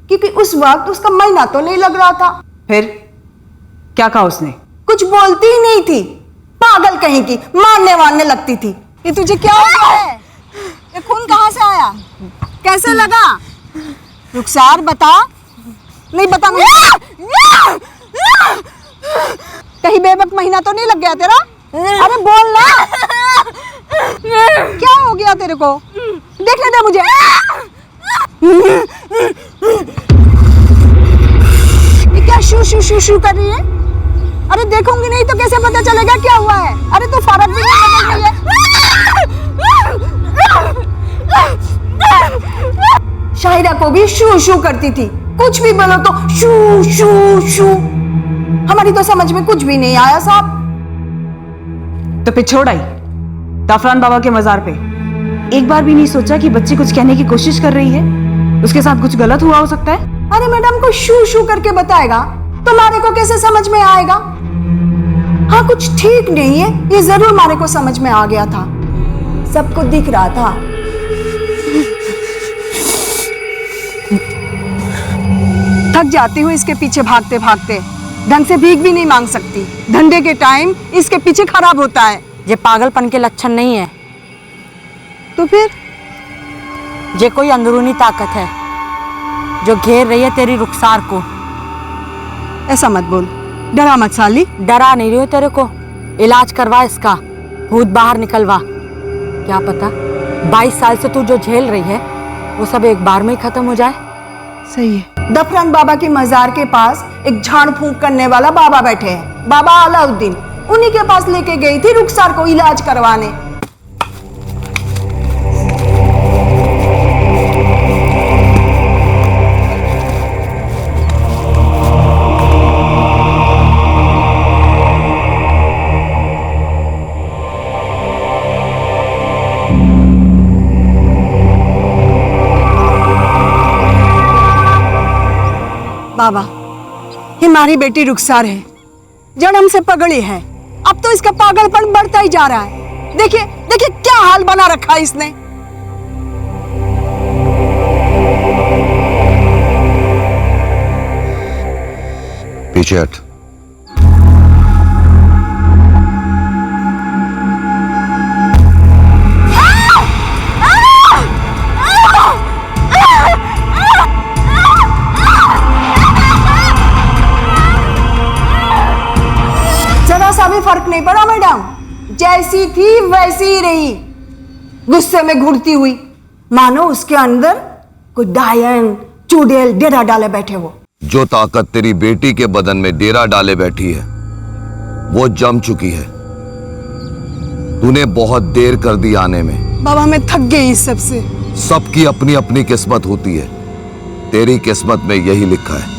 क्योंकि उस वक्त उसका महीना तो नहीं लग रहा था। फिर क्या कहा उसने? कुछ बोलती ही नहीं थी, पागल कहीं की, मारने वारने लगती थी। ये तुझे क्या हो गया है? ये खून कहां से आया, कैसे लगा? रुखसार बता। नहीं बता, कहीं बेबक महीना तो नहीं लग गया तेरा? अरे बोल ना, क्या हो गया तेरे को? देखने दे मुझे। ये क्या शू शू शू शू कर रही है? अरे देखूंगी नहीं तो कैसे पता चलेगा क्या हुआ है? अरे तू फर्क भी नहीं बदल रही है। शाहिरा को भी शू शू करती थी, कुछ भी बोलो तो शू शू शू। हमारी तो समझ में कुछ भी नहीं आया साहब। तो फिर छोड़ आई डफरान बाबा के मजार पे। एक बार भी नहीं सोचा कि बच्ची कुछ कहने की कोशिश कर रही है, उसके साथ कुछ गलत हुआ हो सकता है? अरे मैडम को शू शू करके बताएगा तो मारे को कैसे समझ में आएगा? हाँ कुछ ठीक नहीं है, ये जरूर मारे को समझ में आ गया था, सबको दिख रहा था। थक जाती हूँ इसके पीछे भागते भागते, ढंग से भीख भी नहीं मांग सकती। धंधे के टाइम इसके पीछे खराब होता है। ये पागलपन के लक्षण नहीं है, तो फिर ये कोई अंदरूनी ताकत है जो घेर रही है तेरी रुखसार को। ऐसा मत बोल, डरा मत साली। डरा नहीं रही हो तेरे को, इलाज करवा इसका, भूत बाहर निकलवा। क्या पता 22 साल से तू जो झेल रही है वो सब एक बार में ही खत्म हो जाए। सही है। डफरान बाबा की मजार के पास एक झाड़ फूंक करने वाला बाबा बैठे हैं, बाबा अलाउद्दीन, उन्हीं के पास लेके गई थी रुखसार को इलाज करवाने। बाबा, ये हमारी बेटी रुखसार है, जन्म से पगड़ी है, अब तो इसका पागलपन बढ़ता ही जा रहा है। देखिए देखिए क्या हाल बना रखा है इसने। पीछे हट। फर्क नहीं पड़ा मैडम, जैसी थी वैसी ही रही, गुस्से में घुरती हुई, मानो उसके अंदर कोई डायन चुड़ैल डेरा डाले बैठे। वो जो ताकत तेरी बेटी के बदन में डेरा डाले बैठी है वो जम चुकी है। तूने बहुत देर कर दी आने में। बाबा मैं थक गई इस सब से। सबकी अपनी अपनी किस्मत होती है, तेरी किस्मत में यही लिखा है।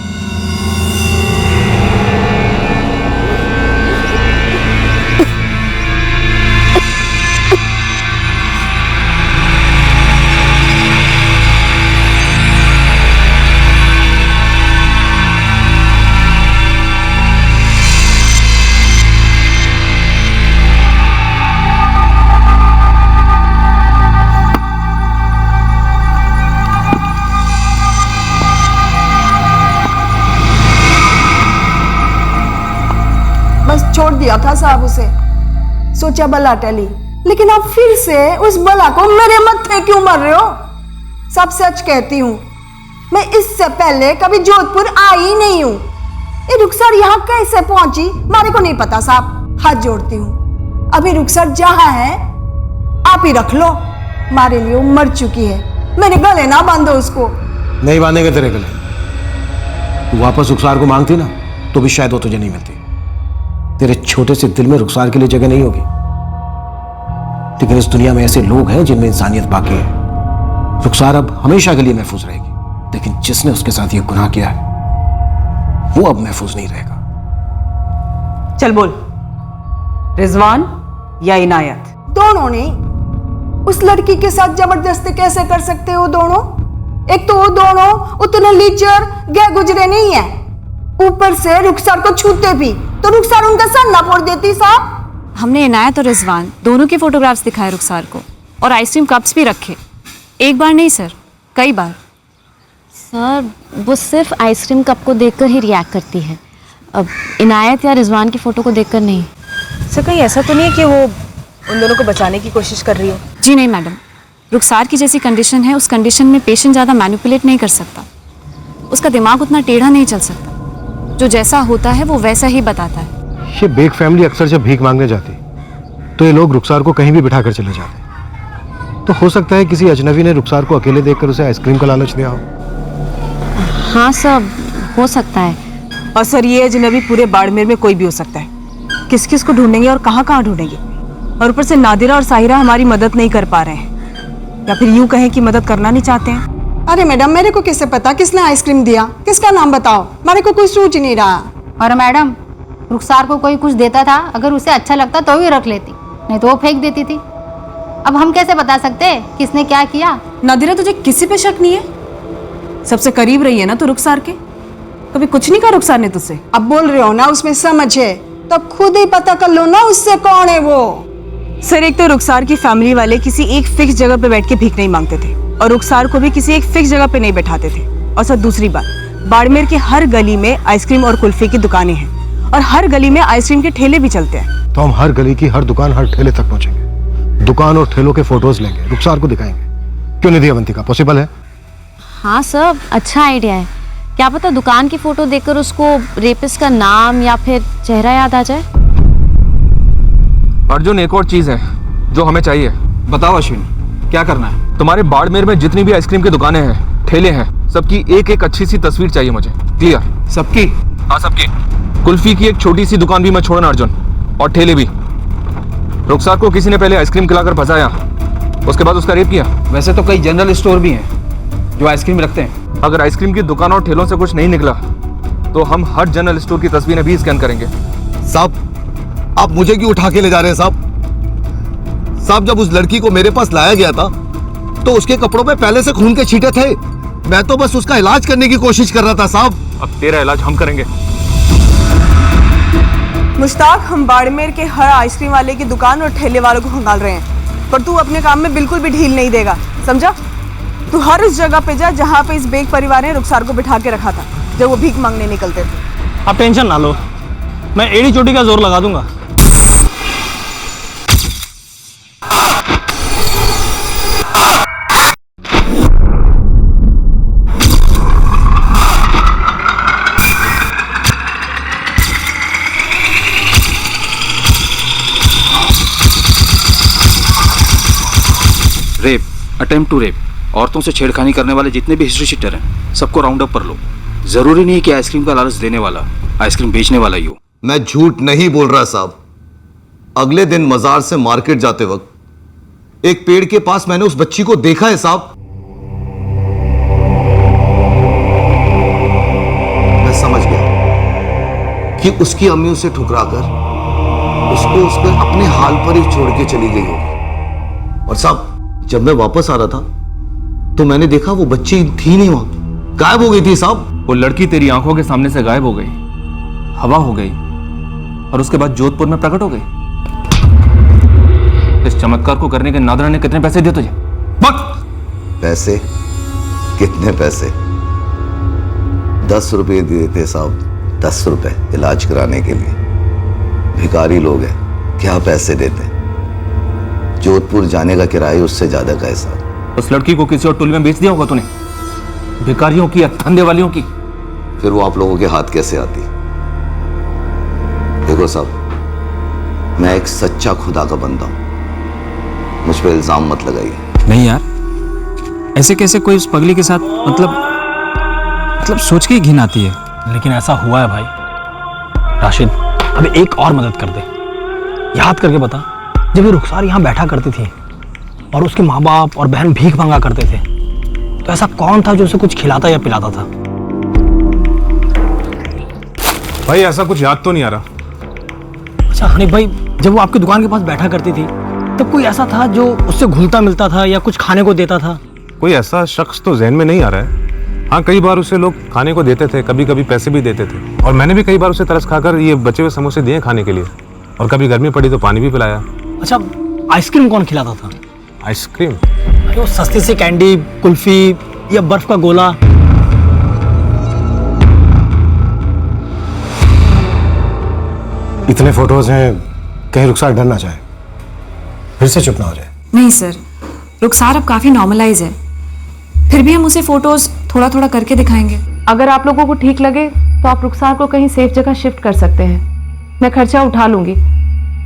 छोड़ दिया था साहब उसे, सोचा बला टली, लेकिन अब फिर से उस बला को मेरे मत्थे क्यों मर रहे हो? सब सच कहती हूँ, मैं इससे पहले कभी जोधपुर आई नहीं हूँ। ये रुखसर यहाँ कैसे पहुंची मारे को नहीं पता साहब, हाथ जोड़ती हूँ। अभी रुखसर जहाँ है आप ही रख लो, मारे लिए मर चुकी है, मेरे गले ना बांधो उसको। नहीं बांधेंगे तेरे गले। तू वापस रुखसार को मांगती ना तो भी शायद वो तुझे नहीं मिलती। तेरे छोटे से दिल में रुखसार के लिए जगह नहीं होगी, लेकिन इस दुनिया में ऐसे लोग हैं जिनमें इंसानियत बाकी है। रुखसार अब हमेशा के लिए महफूज रहेगी, लेकिन जिसने उसके साथ ये गुनाह किया है वो अब महफूज नहीं रहेगा। चल बोल, रिजवान या इनायत? दोनों ने। उस लड़की के साथ जबरदस्ती कैसे कर सकते हो दोनों? एक तो वो दोनों उतने लीचर गए गुजरे नहीं है, ऊपर से रुखसार को छूते भी तो रुखसार उनका सर ना फोड़ देती साहब। हमने इनायत और रिजवान दोनों के फोटोग्राफ्स दिखाए रुखसार को, और आइसक्रीम कप्स भी रखे। एक बार नहीं सर, कई बार। सर वो सिर्फ आइसक्रीम कप को देखकर ही रिएक्ट करती है, अब इनायत या रिजवान की फ़ोटो को देखकर नहीं। सर कहीं ऐसा तो नहीं है कि वो उन दोनों को बचाने की कोशिश कर रही हो? जी नहीं मैडम, रुखसार की जैसी कंडीशन है, उस कंडीशन में पेशेंट ज़्यादा मैनिपुलेट नहीं कर सकता, उसका दिमाग उतना टेढ़ा नहीं चल सकता, जो जैसा होता है वो वैसा ही बताता है। ये बेग फैमिली अक्सर जब भीख मांगने जाती तो ये लोग रुखसार को कहीं भी बिठा कर चले जाते। तो हो सकता है किसी अजनबी ने रुखसार को अकेले देखकर उसे आइसक्रीम का लालच दिया हो। हाँ सर, हो सकता है। और सर ये अजनबी पूरे बाड़मेर में कोई भी हो सकता है, किस किस को ढूंढेंगे और कहाँ कहाँ ढूंढेंगे? और ऊपर से नादिरा और साहिरा हमारी मदद नहीं कर पा रहे हैं, या फिर यूं कहें कि मदद करना नहीं चाहते हैं। अरे मैडम, मेरे को कैसे पता किसने आइसक्रीम दिया? किसका नाम बताओ, मेरे को कोई सूझ नहीं रहा। और मैडम, रुखसार को कोई कुछ देता था, अगर उसे अच्छा लगता तो भी रख लेती, नहीं तो वो फेंक देती थी। अब हम कैसे बता सकते किसने क्या किया? नादिरा तुझे किसी पे शक नहीं है? सबसे करीब रही है ना तो रुखसार के, कभी कुछ नहीं कहा रुखसार ने तुझसे? अब बोल रहे हो ना उसमें समझ है, तब खुद ही पता कर लो ना उससे कौन है वो। सर एक तो रुखसार की फैमिली वाले किसी एक फिक्स जगह पे बैठ के भीख नहीं मांगते थे, और रुखसार को भी किसी एक फिक्स जगह पे नहीं बैठाते थे। और सर दूसरी बात, बाड़मेर के हर गली में आइसक्रीम और कुल्फी की दुकानें हैं, और हर गली में आइसक्रीम के ठेले भी चलते हैं। तो हम हर गली की हर दुकान हर ठेले तक पहुंचेंगे, दुकान और ठेलों के फोटोज लेंगे, रुखसार को दिखाएंगे। क्यों नहीं दिया अवंतिका? पॉसिबल है? हाँ सर, अच्छा आइडिया है। क्या पता दुकान की फोटो देखकर उसको रेपिस्ट का नाम या फिर चेहरा याद आ जाए। अर्जुन, एक और चीज है जो हमें चाहिए। बताओ अश्विनी, क्या करना है? तुम्हारे बाड़मेर में जितनी भी आइसक्रीम की दुकानें हैं, ठेले हैं, सबकी एक एक अच्छी सी तस्वीर चाहिए मुझे। क्लियर? सबकी? हाँ सबकी। कुल्फी की एक छोटी सी दुकान भी मैं छोड़ना अर्जुन, और ठेले भी। रुखसार को किसी ने पहले आइसक्रीम खिलाकर फंसाया, उसके बाद उसका रेप किया। वैसे तो कई जनरल स्टोर भी हैं जो आइसक्रीम रखते हैं। अगर आइसक्रीम की दुकान और ठेलों से कुछ नहीं निकला तो हम हर जनरल स्टोर की तस्वीरें भी स्कैन करेंगे। साहब, आप मुझे क्यों उठा के ले जा रहे हैं साहब? साहब, जब उस लड़की को मेरे पास लाया गया था तो उसके कपड़ों पे पहले से खून के छींटे थे। मैं तो बस उसका इलाज करने की कोशिश कर रहा था साहब। अब तेरा इलाज हम करेंगे। मुश्ताक, हम बाड़मेर के हर आइसक्रीम वाले की दुकान और ठेले वालों को खंगाल रहे हैं, पर तू अपने काम में बिल्कुल भी ढील नहीं देगा, समझा? तू हर उस जगह पे जा जहाँ पे इस बेग परिवार ने रुखसार को बिठा के रखा था जब वो भीख मांगने निकलते थे। आप टेंशन ना लो, मैं एड़ी चोटी का जोर लगा दूंगा। रेप, अटेम्प्ट टू रेप, औरतों से छेड़खानी करने वाले जितने भी हिस्ट्री शीटर हैं सबको राउंड अप कर लो। जरूरी नहीं है कि आइसक्रीम का लालच देने वाला आइसक्रीम बेचने वाला ही हो। मैं झूठ नहीं बोल रहा साहब। अगले दिन मजार से मार्केट जाते वक्त एक पेड़ के पास मैंने उस बच्ची को देखा है साहब। मैं समझ गया कि उसकी अम्मी उसे ठुकराकर उसको उसके अपने हाल पर ही छोड़ के चली गई होगी। और साहब, जब मैं वापस आ रहा था तो मैंने देखा वो बच्ची थी नहीं, वहां गायब हो गई थी साहब। वो लड़की तेरी आंखों के सामने से गायब हो गई, हवा हो गई, और उसके बाद जोधपुर में प्रकट हो गई। इस चमत्कार को करने के नादरा ने कितने पैसे दिए तुझे? पैसे? कितने पैसे? 10 रुपए दिए थे साहब, 10 रुपए इलाज कराने के लिए। भिखारी लोग हैं, क्या पैसे देते? जोधपुर जाने का किराया उससे ज्यादा का है साहब। उस लड़की को किसी और टोली में बेच दिया होगा तूने, भिखारियों की या धंधे वालियों की। फिर वो आप लोगों के हाथ कैसे आती? देखो साहब, मैं एक सच्चा खुदा का बंदा हूं, मुझ पर इल्जाम मत लगाइए। नहीं यार, ऐसे कैसे कोई उस पगली के साथ, मतलब मतलब सोच के ही घिन आती है। लेकिन ऐसा हुआ है भाई। राशिद, अब एक और मदद कर दे। याद करके बता, जब ये रुखसार यहाँ बैठा करती थी और उसके माँ बाप और बहन भीख मांगा करते थे, तो ऐसा कौन था जो उसे कुछ खिलाता या पिलाता था? भाई ऐसा कुछ याद तो नहीं आ रहा। अच्छा हनीफ भाई, जब वो आपकी दुकान के पास बैठा करती थी तब कोई ऐसा था जो उससे घुलता मिलता था या कुछ खाने को देता था? कोई ऐसा शख्स तो जहन में नहीं आ रहा है। हाँ, कई बार उसे लोग खाने को देते थे, कभी कभी पैसे भी देते थे, और मैंने भी कई बार उसे तरस खाकर ये बचे हुए समोसे दिए खाने के लिए, और कभी गर्मी पड़ी तो पानी भी पिलाया। अच्छा, आइसक्रीम कौन खिलाता था? आइसक्रीम? वो सस्ती सी कैंडी, कुल्फी या बर्फ का गोला? इतने फोटोज हैं, कहीं रुखसार डर ना जाए, फिर से चुप ना हो जाए। नहीं सर, रुखसार अब काफी नॉर्मलाइज है, फिर भी हम उसे फोटोज थोड़ा थोड़ा करके दिखाएंगे। अगर आप लोगों को ठीक लगे तो आप रुखसार को कहीं सेफ जगह शिफ्ट कर सकते हैं। मैं खर्चा उठा लूंगी,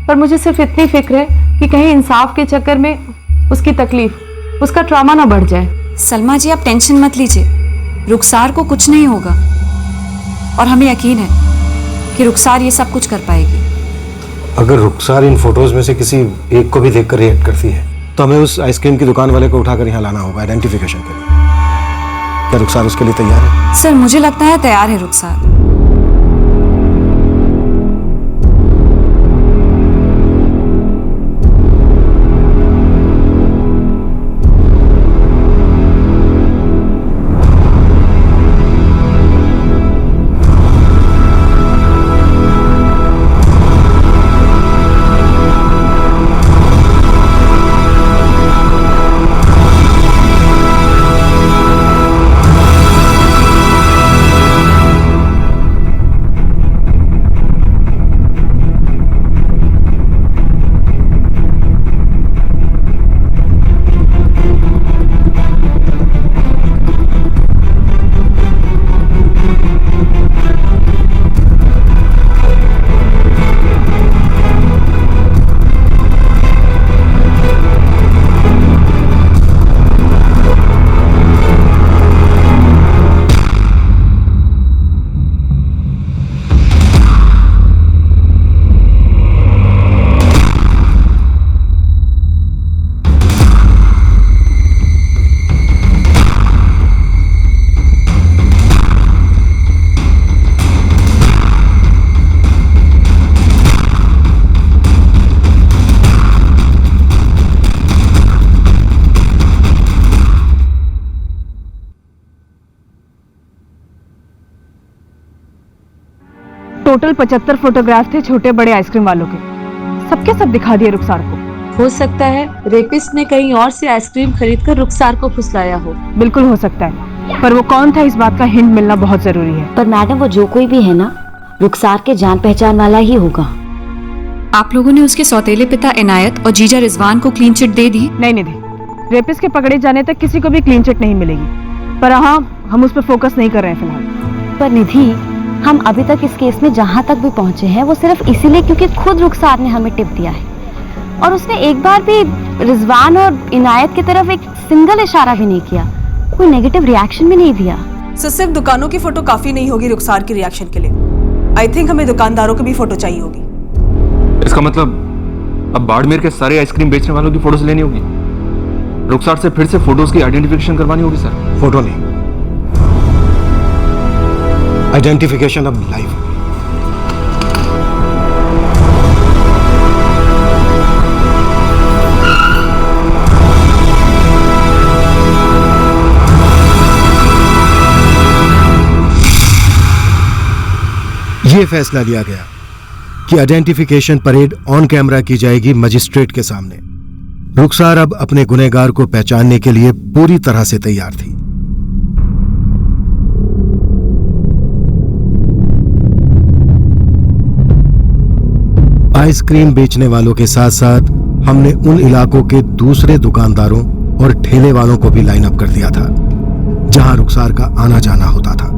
पर मुझे सिर्फ इतनी फिक्र है कि कहीं इंसाफ के चक्कर में उसकी तकलीफ, उसका ट्रॉमा ना बढ़ जाए। सलमा जी, आप टेंशन मत लीजिए, रुखसार को कुछ नहीं होगा, और हमें यकीन है कि रुखसार ये सब कुछ कर पाएगी। अगर रुखसार इन फोटोज में से किसी एक को भी देखकर रिएक्ट करती है तो हमें उस आइसक्रीम की दुकान वाले को उठाकर यहाँ लाना होगा आइडेंटिफिकेशन के लिए। क्या रुखसार उसके लिए तैयार है? सर, मुझे लगता है तैयार है रुखसार। टोटल 75 फोटोग्राफ थे छोटे बड़े आइसक्रीम वालों के, सबके सब दिखा दिए रुखसार को। हो सकता है रेपिस्ट ने कहीं और से आइसक्रीम खरीदकर रुखसार को फुसलाया हो। बिल्कुल हो सकता है, पर वो कौन था इस बात का हिंट मिलना बहुत जरूरी है। पर मैडम, वो जो कोई भी है ना, रुखसार के जान पहचान वाला ही होगा। आप लोगों ने उसके सौतेले पिता इनायत और जीजा रिजवान को क्लीन चिट दे दी? नहीं निधि, रेपिस्ट के पकड़े जाने तक किसी को भी क्लीन चिट नहीं मिलेगी, पर हाँ, हम उस पर फोकस नहीं कर रहे हैं फिलहाल। पर निधि, हम अभी तक इस केस में जहाँ तक भी पहुँचे हैं वो सिर्फ इसीलिए क्योंकि खुद रुखसार ने हमें टिप दिया है, और उसने एक बार भी रिजवान और इनायत की तरफ एक सिंगल इशारा भी नहीं किया, कोई नेगेटिव रिएक्शन भी नहीं दिया। सो सिर्फ दुकानों की फोटो काफी नहीं होगी रुखसार की रिएक्शन के लिए। आई थिंक हमें दुकानदारों की भी फोटो चाहिए होगी। इसका मतलब अब बाड़मेर के सारे आइसक्रीम बेचने वालों की फोटोज लेनी होगी, रुखसार से फिर से फोटोज की आइडेंटिफिकेशन करवानी होगी। सर, फोटो नहीं, आइडेंटिफिकेशन अब लाइव। ये फैसला लिया गया कि आइडेंटिफिकेशन परेड ऑन कैमरा की जाएगी मजिस्ट्रेट के सामने। रुखसार अब अपने गुनहगार को पहचानने के लिए पूरी तरह से तैयार थी। आइसक्रीम बेचने वालों के साथ साथ हमने उन इलाकों के दूसरे दुकानदारों और ठेले वालों को भी लाइन अप कर दिया था जहां रुखसार का आना जाना होता था।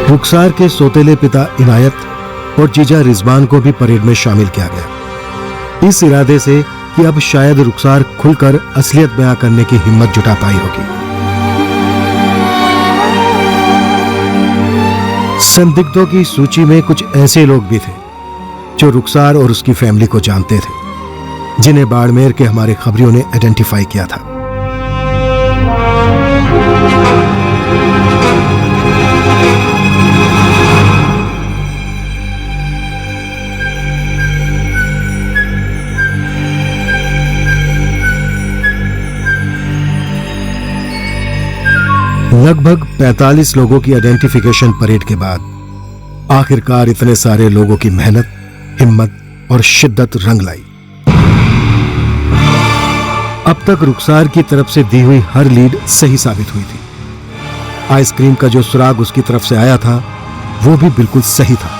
रुखसार के सौतेले पिता इनायत और जीजा रिजवान को भी परेड में शामिल किया गया, इस इरादे से कि अब शायद रुखसार खुलकर असलियत बयां करने की हिम्मत जुटा पाई होगी। संदिग्धों की सूची में कुछ ऐसे लोग भी थे जो रुखसार और उसकी फैमिली को जानते थे, जिन्हें बाड़मेर के हमारे खबरियों ने आइडेंटिफाई किया था। लगभग 45 लोगों की आइडेंटिफिकेशन परेड के बाद आखिरकार इतने सारे लोगों की मेहनत, हिम्मत और शिद्दत रंग लाई। अब तक रुखसार की तरफ से दी हुई हर लीड सही साबित हुई थी। आइसक्रीम का जो सुराग उसकी तरफ से आया था वो भी बिल्कुल सही था।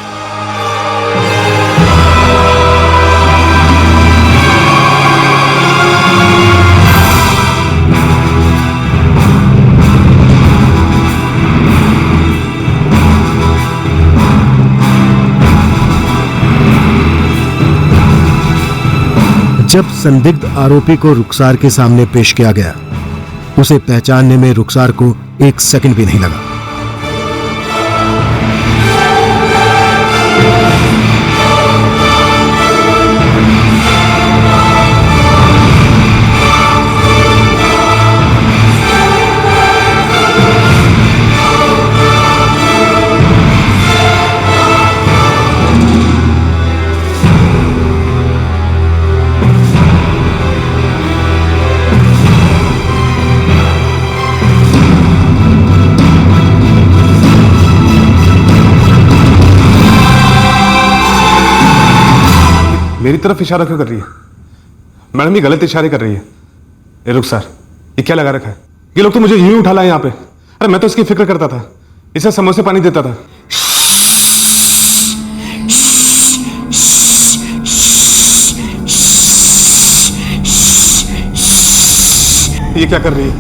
जब संदिग्ध आरोपी को रुखसार के सामने पेश किया गया, उसे पहचानने में रुखसार को 1 सेकंड भी नहीं लगा। मेरी तरफ इशारा क्यों कर रही है? मैडम ये गलत इशारे कर रही है। ए रुखसार, ये क्या लगा रखा है? ये लोग तो मुझे यूं ही उठा लाए यहाँ पे। अरे मैं तो इसकी फिक्र करता था, इसे समोसे पानी देता था। ये क्या कर रही है?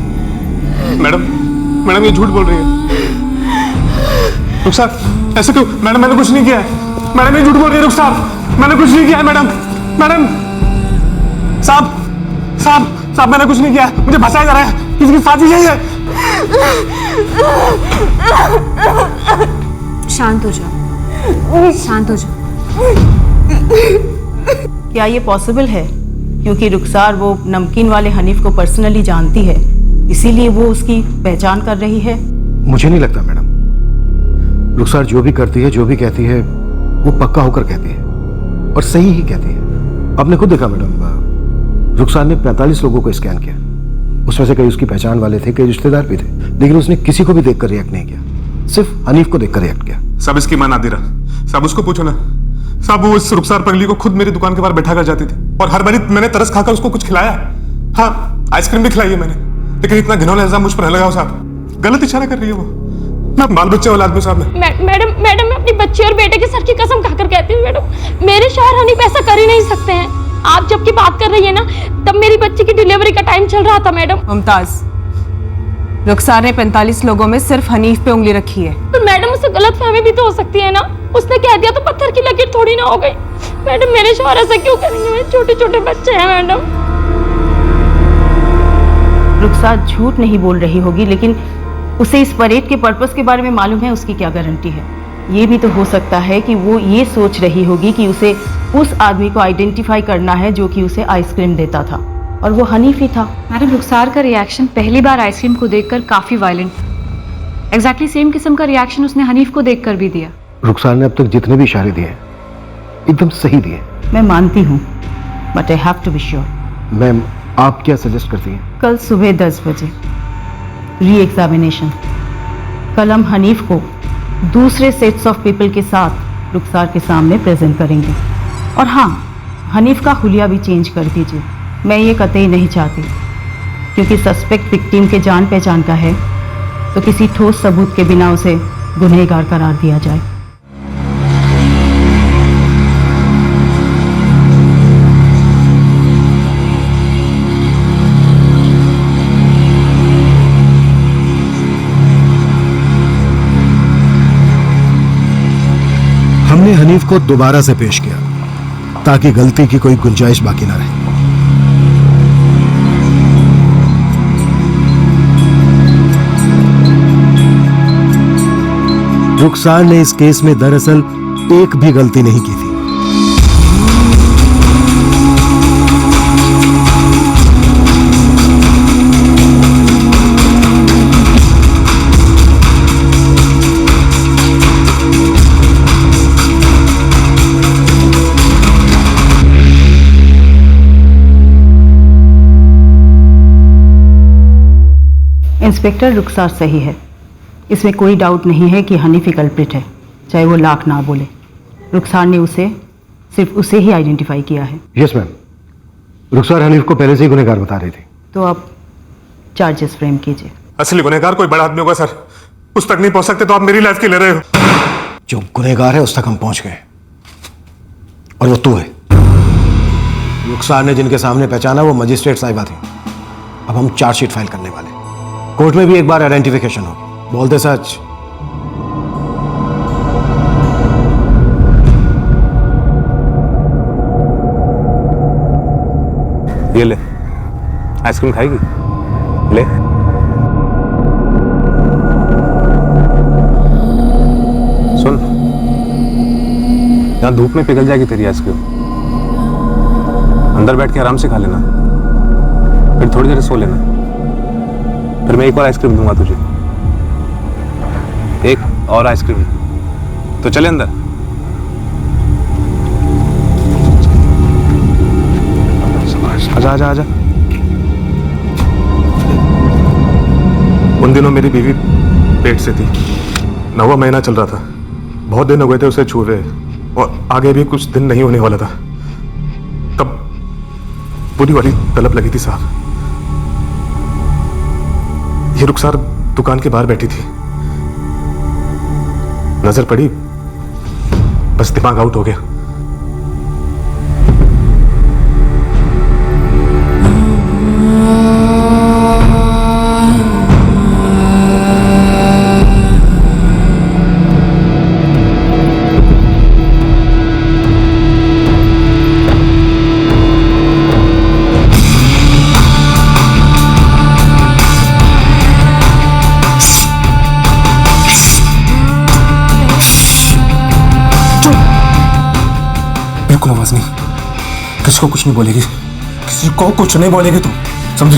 मैडम ये झूठ बोल रही है। रुखसार ऐसे क्यों? मैडम मैंने कुछ नहीं किया है। मैडम ये झूठ बोल रही है। रुखसार मैंने कुछ नहीं किया है। मैडम साहब मैंने कुछ नहीं किया है। मुझे फंसाया जा रहा है। किसी की साजिश है ये। शांत हो जाओ। क्या ये पॉसिबल है? क्योंकि रुखसार वो नमकीन वाले हनीफ को पर्सनली जानती है, इसीलिए वो उसकी पहचान कर रही है। मुझे नहीं लगता मैडम। रुखसार जो भी करती है, जो भी कहती है, वो पक्का होकर कहती है और सही ही कहती है। आपने खुद देखा मैडम, रुखसार ने 45 लोगों को स्कैन किया। उसमें से कई उसकी पहचान वाले थे, कई रिश्तेदार भी थे, लेकिन उसने किसी को भी देखकर रिएक्ट नहीं किया, सिर्फ हनीफ को देखकर रिएक्ट किया। सब इसकी मां नादिरा, सब उसको पूछो ना। सब वो इस रुखसार पगली को खुद मेरी दुकान के बाहर बैठा कर जाती थी और हर बारी मैंने तरस खाकर उसको कुछ खिलाया। हाँ, आइसक्रीम भी खिलाई है मैंने, लेकिन इतना घिनौना इल्जाम मुझ पर न लगाओ साहब। गलत इशारा कर रही है वो। मैं बाल बच्चे वाला आदमी साहब। मैडम मैं अपनी बच्ची और बेटे के सर की कसम खाकर कहती हूँ मैडम, मेरे शौहर हनीफ ऐसा कर ही नहीं सकते हैं। आप जब की बात कर रही है ना, तब मेरी बच्ची की डिलीवरी का टाइम चल रहा था मैडम। मुमताज, रुखसार ने 45 लोगों में सिर्फ हनीफ पे उंगली रखी है। तो मैडम उसे गलतफहमी भी तो हो सकती है ना। उसने कह दिया तो पत्थर की लकीर थोड़ी ना हो गई। मैडम मेरे शौहर ऐसा क्यों करेंगे? मेरे छोटे छोटे बच्चे हैं मैडम। रुखसार झूठ नहीं बोल रही होगी, लेकिन उसे इस परेड के पर्पस के बारे में मालूम है, उसकी क्या गारंटी है? ये भी तो हो सकता है कि वो ये सोच रही होगी कि उसे उस आदमी को आइडेंटिफाई करना है जो कि उसे आइसक्रीम देता था, और वो हनीफ ही था। मैडम रुखसार का रिएक्शन पहली बार आइसक्रीम को देखकर काफी वायलेंट, एग्जैक्टली सेम किस्म का रिएक्शन उसने हनीफ को देखकर भी दिया। रुखसार ने अब तक जितने भी इशारे दिए एकदम सही दिए। मैं मानती हूँ, but I have to be sure. Ma'am आप क्या सजेस्ट करती हैं? कल सुबह 10 बजे री एग्जामिनेशन। कल हम हनीफ को दूसरे सेट्स ऑफ पीपल के साथ रुखसार के सामने प्रेजेंट करेंगे। और हाँ, हनीफ का हुलिया भी चेंज कर दीजिए। मैं ये कतई नहीं चाहती, क्योंकि सस्पेक्ट विक्टिम के जान पहचान का है, तो किसी ठोस सबूत के बिना उसे गुनहगार करार दिया जाए। ने हनीफ को दोबारा से पेश किया ताकि गलती की कोई गुंजाइश बाकी ना रहे। रुखसार ने इस केस में दरअसल एक भी गलती नहीं की थी। इंस्पेक्टर, रुखसार सही है। इसमें कोई डाउट नहीं है कि हनीफ ही कल्प्रिट है, चाहे वो लाख ना बोले। रुखसार ने सिर्फ उसे ही आइडेंटिफाई किया है। यस मैम, रुखसार हनीफ को पहले से ही गुनहगार बता रही थी। तो अब चार्जेस फ्रेम कीजिए। असली गुनहगार कोई बड़ा आदमी होगा सर, उस तक नहीं पहुंच सकते तो आप मेरी लाइफ की ले रहे हो। जो गुनहगार है उस तक हम पहुंच गए, और वो तू है। रुखसार ने जिनके सामने पहचाना वो मजिस्ट्रेट साहिबा थी। अब हम चार्जशीट फाइल करने वाले, कोर्ट में भी एक बार आइडेंटिफिकेशन होगी। बोलते सच। ये ले, आइसक्रीम खाएगी? ले। सुन, यहां धूप में पिघल जाएगी तेरी आइसक्रीम। अंदर बैठ के आराम से खा लेना, फिर थोड़ी देर सो लेना, फिर मैं एक और आइसक्रीम दूंगा तुझे। एक और आइसक्रीम, तो चले अंदर। आजा आजा आजा। उन दिनों मेरी बीवी पेट से थी, 9वां महीना चल रहा था। बहुत दिन हो गए थे उसे छुए, और आगे भी कुछ दिन नहीं होने वाला था। तब पूरी वाली तलब लगी थी साहब। ये रुखसार दुकान के बाहर बैठी थी, नजर पड़ी, बस दिमाग आउट हो गया। बिल्कुल आवाज नहीं, किसी को कुछ नहीं बोलेगी, किसी को कुछ नहीं बोलेगी तुम, समझी?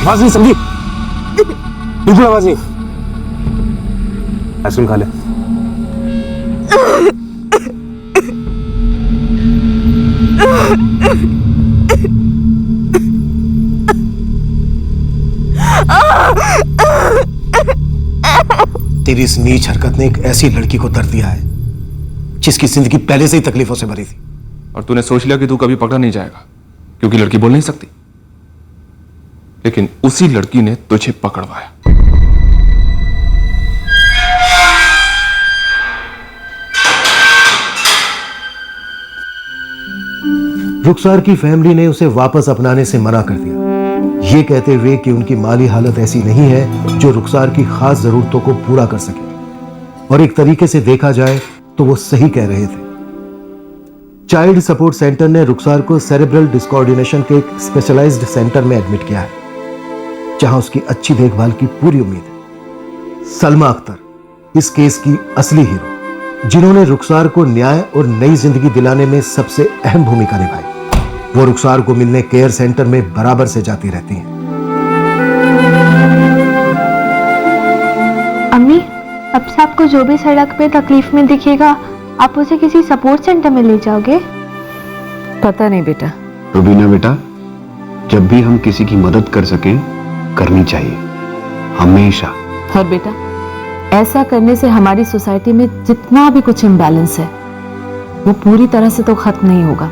आवाज नहीं, समझी? बिल्कुल आवाज नहीं। आइसक्रीम खा ले। तेरी इस नीच हरकत ने एक ऐसी लड़की को दर्द दिया है जिसकी जिंदगी पहले से ही तकलीफों से भरी थी। और तूने सोच लिया कि तू कभी पकड़ा नहीं जाएगा क्योंकि लड़की बोल नहीं सकती, लेकिन उसी लड़की ने तुझे पकड़वाया। रुखसार की फैमिली ने उसे वापस अपनाने से मना कर दिया, ये कहते हुए कि उनकी माली हालत ऐसी नहीं है जो रुखसार की खास जरूरतों को पूरा कर सके। और एक तरीके से देखा जाए तो वो सही कह रहे थे। चाइल्ड सपोर्ट सेंटर ने रुखसार को सेरेब्रल डिसकोऑर्डिनेशन के एक स्पेशलाइज्ड सेंटर में एडमिट किया है, जहां उसकी अच्छी देखभाल की पूरी उम्मीद है। सलमा अख्तर इस केस की असली हीरो, जिन्होंने रुखसार को न्याय और नई जिंदगी दिलाने में सबसे अहम भूमिका निभाई। वो रुखसार को मिलने केयर सेंटर में बराबर से जाती रहती हैं। अम्मी, अब से आपको जो भी सड़क पे तकलीफ में दिखेगा आप उसे किसी सपोर्ट सेंटर में ले जाओगे? पता नहीं बेटा। रुबीना बेटा, जब भी हम किसी की मदद कर सकें करनी चाहिए, हमेशा। और बेटा, ऐसा करने से हमारी सोसाइटी में जितना भी कुछ इम्बैलेंस है वो पूरी तरह से तो खत्म नहीं होगा,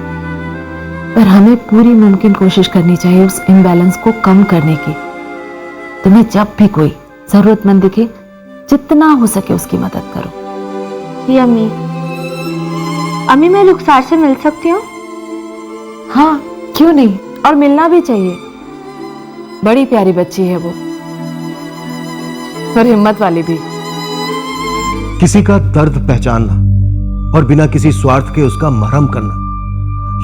पर हमें पूरी मुमकिन कोशिश करनी चाहिए उस इम्बैलेंस को कम करने की। तुम्हें जब भी कोई जरूरतमंद दिखे जितना हो सके उसकी मदद करो। जी अम्मी। अम्मी, मैं रुखसार से मिल सकती हूँ? हाँ, क्यों नहीं, और मिलना भी चाहिए। बड़ी प्यारी बच्ची है वो, पर हिम्मत वाली भी। किसी का दर्द पहचानना और बिना किसी स्वार्थ के उसका मरहम करना,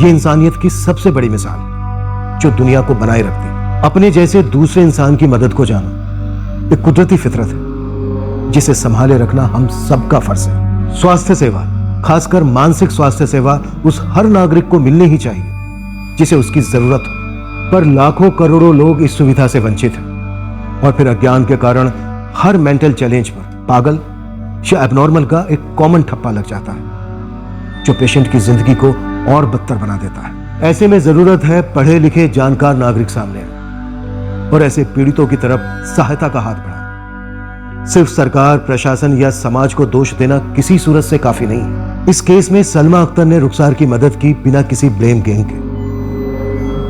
ये इंसानियत की सबसे बड़ी मिसाल है जो दुनिया को बनाए रखती है। अपने जैसे दूसरे इंसान की मदद को जाना एक कुदरती फितरत है जिसे संभाले रखना हम सबका फर्ज है। स्वास्थ्य सेवा, खासकर मानसिक स्वास्थ्य सेवा, उस हर नागरिक को मिलनी ही चाहिए जिसे उसकी जरूरत हो, पर लाखों करोड़ों लोग इस सुविधा से वंचित हैं और फिर अज्ञान के कारण हर मेंटल चैलेंज पर पागल या एबनॉर्मल का एक कॉमन ठप्पा लग जाता है जो पेशेंट की जिंदगी को और बदतर बना देता है। ऐसे में जरूरत है पढ़े लिखे जानकार नागरिक सामने आए और ऐसे पीड़ितों की तरफ सहायता का हाथ बढ़ाए। सिर्फ सरकार, प्रशासन या समाज को दोष देना किसी सूरत से काफी नहीं है। इस केस में सलमा अख्तर ने रुखसार की मदद की बिना किसी ब्लेम गेम के।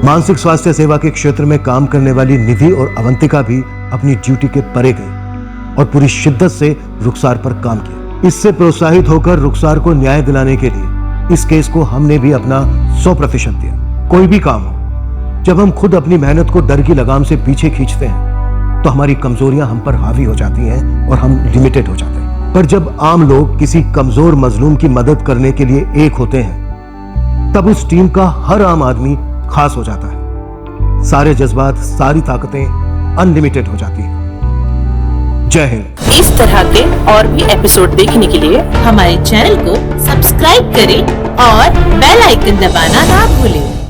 मानसिक स्वास्थ्य सेवा के क्षेत्र में काम करने वाली निधि और अवंतिका भी अपनी ड्यूटी के परे गई और पूरी शिद्दत से रुखसार पर काम किया। इससे प्रोत्साहित होकर रुखसार को न्याय दिलाने के लिए इस केस को हमने भी अपना 100% दिया। कोई भी काम हो, जब हम खुद अपनी मेहनत को डर की लगाम से पीछे खींचते हैं तो हमारी कमजोरियां हम पर हावी हो जाती हैं और हम लिमिटेड हो जाते हैं। पर जब आम लोग किसी कमजोर मजलूम की मदद करने के लिए एक होते हैं, तब उस टीम का हर आम आदमी खास हो जाता है। सारे जज्बात, सारी ताकतें अनलिमिटेड हो जाती हैं। जय हिंद। इस तरह के और भी एपिसोड देखने के लिए हमारे चैनल को सब्सक्राइब करें और बेल आइकन दबाना ना भूलें।